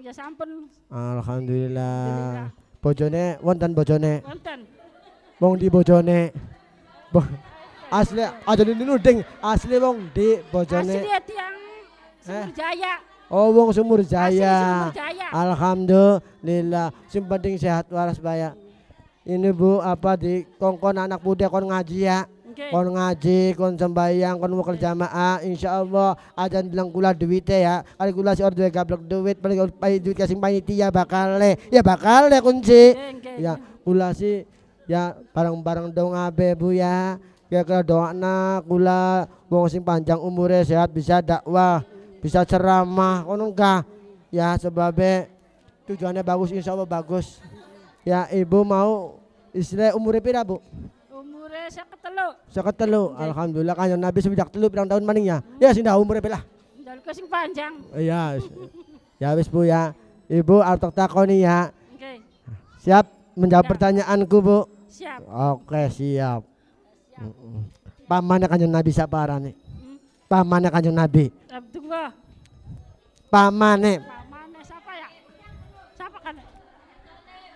Ya sampun. Alhamdulillah. Bojone wonten bojone. Wonten. Wong di bojone. Asli aja nuding asli wong di bojone. Asli tiang Sumur Jaya. Oh wong Sumur Jaya. Asli Sumur Jaya. Alhamdulillah. Sing penting sehat waras baya. Ini Bu apa di kongkon anak muda kon ngaji ya. Okay. Kon ngaji, kon sembahyang, kon mau jamaah, insyaallah ajan bilang kula duwite ya. Kali kula si or duwe gablok duit, paling paling duit kasih panitia bakal ya bakal kunci. Ya kula si ya bareng-bareng dong abe Bu ya. Kira-kira doana kula wong sing panjang umure sehat bisa dakwah, bisa ceramah kono enggak. Ya sebabe tujuannya bagus insyaallah bagus. Ya Ibu mau istilah umure pira Bu? Umure 53. 53. Alhamdulillah kanjeng Nabi semenjak 3 pirang tahun maningnya. Ya sing dah umure pira? Dalem sing panjang. Iya. Ya wis Bu ya. Ibu arep takoni ya. Oke. Siap menjawab pertanyaanku Bu? Siap. Oke, siap. Pamane kanjeng Nabi saparane? Pamane kanjeng Nabi. Abdullah. Pamane. Pamane siapa ya? Siapa kan?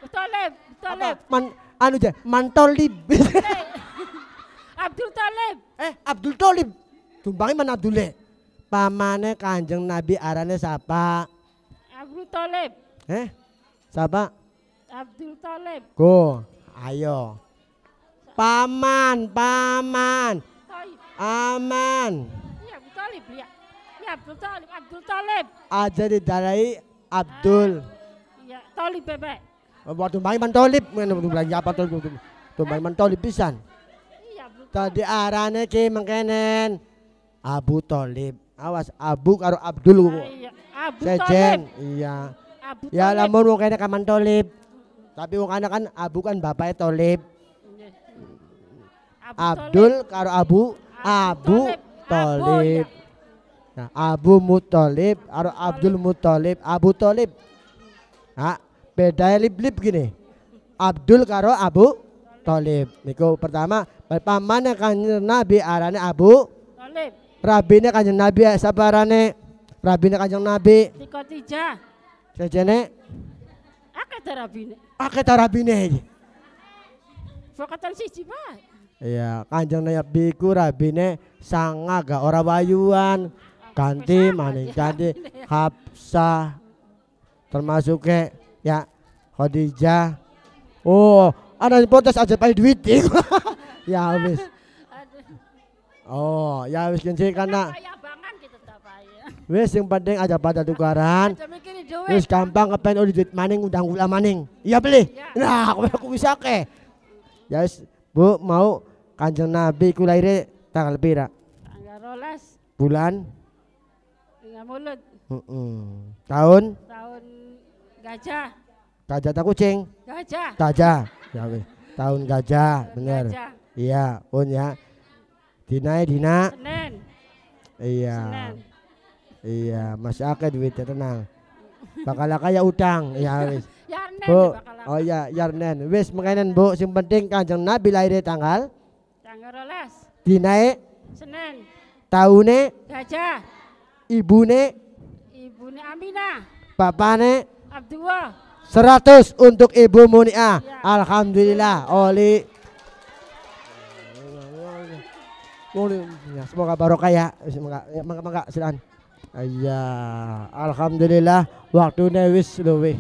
Talib, Talib. Anu je, Mantolib. Abdul Talib. Abdul Talib. Tumbangi mana Abdule? Pamane kanjeng Nabi arane siapa? Abdul Talib. Siapa? Abdul Talib. Go, ayo. Paman. Talib. Aman. Iya, Abdul Talib ya. Ya Abdul Talib, Abdul Talib. Aja didarai Abdul. Iya, Talib bebek. Waktu main Mantolib, lagi apa tuh main Mantolib pisan. Iya, Abdul Talib. Tadi arane ki mengkenen Abu Talib. Awas Abu karo Abdul. Iya, Abdul Sejen. Talib. Iya. Abdul Ya Talib. lamun wong kene kan Mantolib. Tapi wong anak kan Abu kan bapaknya Talib. Abdul karo Abu Talib. Nah, Abu Muthalib karo Abdul Muthalib, Abu Talib. Nah, beda lip-lip gini. Abdul karo Abu Talib. Niku pertama pamane kanjeng Nabi arane Abu Talib. Rabine kanjeng Nabi sabarane Rabine Kanjeng Nabi. Di Khadijah. Jajane Akeh tarabine. akeh tarabine. Fakatan siji bae. Iya, Kanjeng Nabi ku rabine sanga gak ora wayuan. Ganti maning ganti Hafsah. Termasuk ke ya Khadijah. Oh, ada potes aja pakai duit. Ya wis. Oh, ya wis kenci karena Kaya bangan kita tak payah. wis yang penting aja pada tukaran. Aja mikirin duit. Wis gampang kepen oli duit maning undang gula maning. Iya beli. Iya. Nah, aku bisa ke. Ya wis, Bu mau Kanjeng Nabi ku laire tanggal pira? Tanggal 12 Bulan? dengan mulut Tahun? tahun gajah. Gajah tak kucing? Gajah. Gajah. Ya wis. Tahun gajah, bener. Gajah. Iya, pun ya. Dina dina. Senin. Iya. Senin. Iya, masih akeh duitnya tenang. Bakal kaya utang. Ya wis. Yarnen Bu, bakal oh iya, Yarnen. Wis mengainan Bu, sing penting Kanjeng Nabi lahir tanggal tanggal 12 dinae, Senin. taune, Gajah. ibune, Ibune Aminah. bapane Abdullah. 100 untuk Ibu Muniah. Ya. Alhamdulillah oli. Ya, semoga barokah ya. Semoga silakan. Iya, alhamdulillah waktunya wis luwih.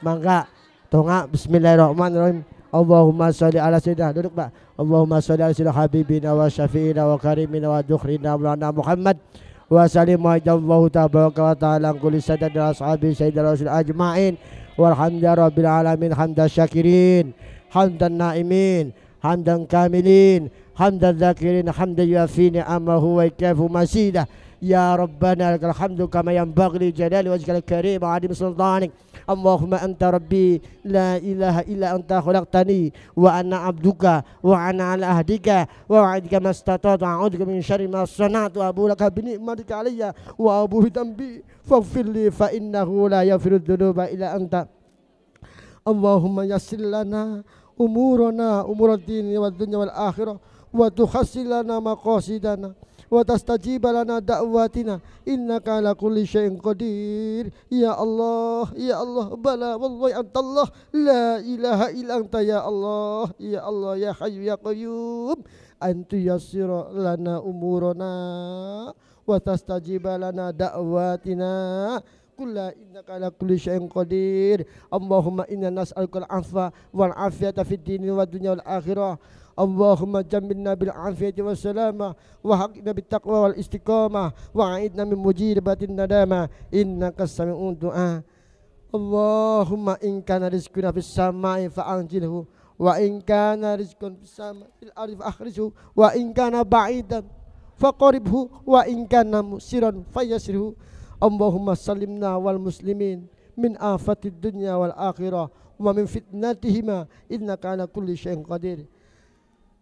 Mangga tonga bismillahirrahmanirrahim. Allahumma sholli ala sayyidina duduk Pak. Allahumma sholli ala sayyidina habibina wa syafi'ina wa karimina wa dukhrina maulana Muhammad wa sallim wa jallahu tabaraka wa ta'ala kulli sayyidina ashabi sayyidina rasul ajma'in walhamdulillahi rabbil alamin hamdan syakirin hamdan naimin hamdan kamilin hamdan zakirin hamdan yuafini amahu wa ikafu masidah. Ya Rabbana lakal hamdu kama yanbaghi li jalali wajhikal karim wa adim sultanik. Allahumma anta rabbi la ilaha illa anta khalaqtani wa ana abduka wa ana ala ahdika wa wa'idika mastata'tu a'udzuka min syarri ma sana'tu wa abu laka bi ni'matika alayya wa abu bi dhanbi faghfir li fa innahu la yaghfiru dzunuba illa anta. Allahumma yassir lana umurana umurad-din wad dunya wal akhirah wa tukhassil lana maqasidana wa tastajib lana da'watina innaka ala kulli syai'in qadir. Ya Allah, ya Allah, bala wallahi antallah la ilaha illa anta ya Allah, ya Allah, ya hayyu ya qayyum antu yassir lana umurana wa tastajib lana da'watina kulla innaka ala kulli syai'in qadir. Allahumma inna nas'aluka al-'afwa wal 'afiyata fid dini wad dunya wal akhirah. Allahumma jammilna bil afiyati was salama wa haqqina bit taqwa wal istiqamah wa a'idna min mujibatin nadama innaka sami'ud du'a. Allahumma in kana rizquna fis samai fa anjilhu wa in kana rizqun fis samai fil ardi fa akhrijhu wa in kana ba'idan faqribhu wa in kana musiran fayassirhu. Allahumma salimna wal muslimin min afatid dunya wal akhirah wa min fitnatihima innaka ala kulli syai'in qadir.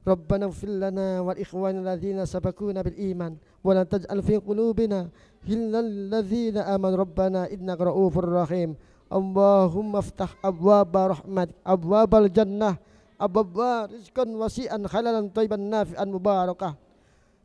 Rabbana ighfir lana wal ikhwanina alladzina sabaquna bil iman wa la taj'al fi qulubina ghillan lil ladzina amanu rabbana innaka ra'ufur rahim. Allahumma iftah abwaaba rahmatik abwaabal jannah abwaaba rizqan wasi'an halalan thayyiban nafi'an mubarakah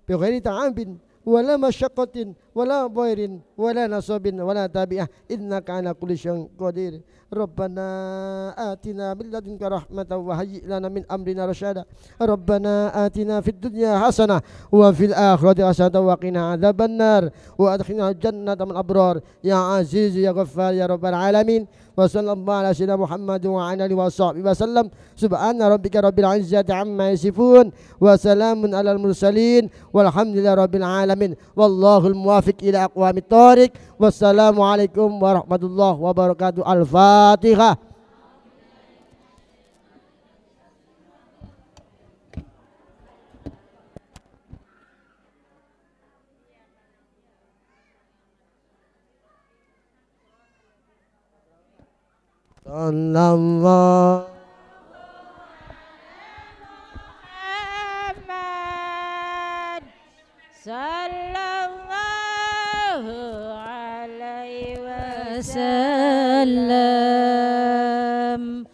bi ghairi ta'abin wala masyaqqatin wala dhairin wala nasabin wala tabi'ah innaka ala kulli syai'in qadir. Rabbana atina min ladunka rahmatan wa hayyi' lana min amrina rasyada. Rabbana atina fid dunya hasanah wa fil akhirati hasanah wa qina adzabannar wa adkhilna jannata mal abrar ya aziz ya ghaffar ya rabbal alamin. Wa sallallahu ala sayyidina Muhammad wa ala alihi wa sahbihi wa sallam. Subhana rabbika rabbil izzati amma yasifun wa salamun alal mursalin walhamdulillahi rabbil alamin. Wallahul muwaffiq ila aqwamit thoriq. Wassalamu alaikum warahmatullahi wabarakatuh. Al-Fatihah. Sallallahu Muhammad sallallahu alaihi wasallam.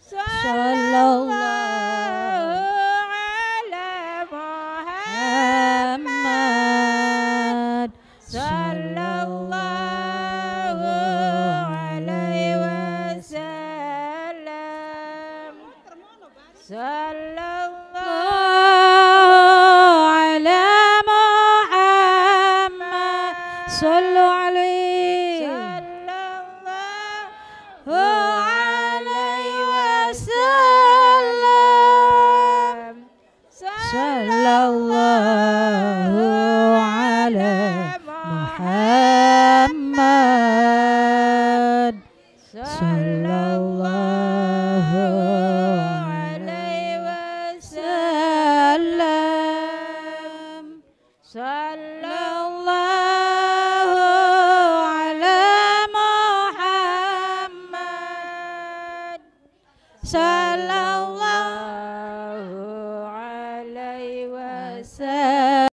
Sallallahu ala Muhammad sallallahu sallu alaihi sallallahu alaihi wasallam sallallahu ala Muhammad sallallahu alaihi wasallam sallallahu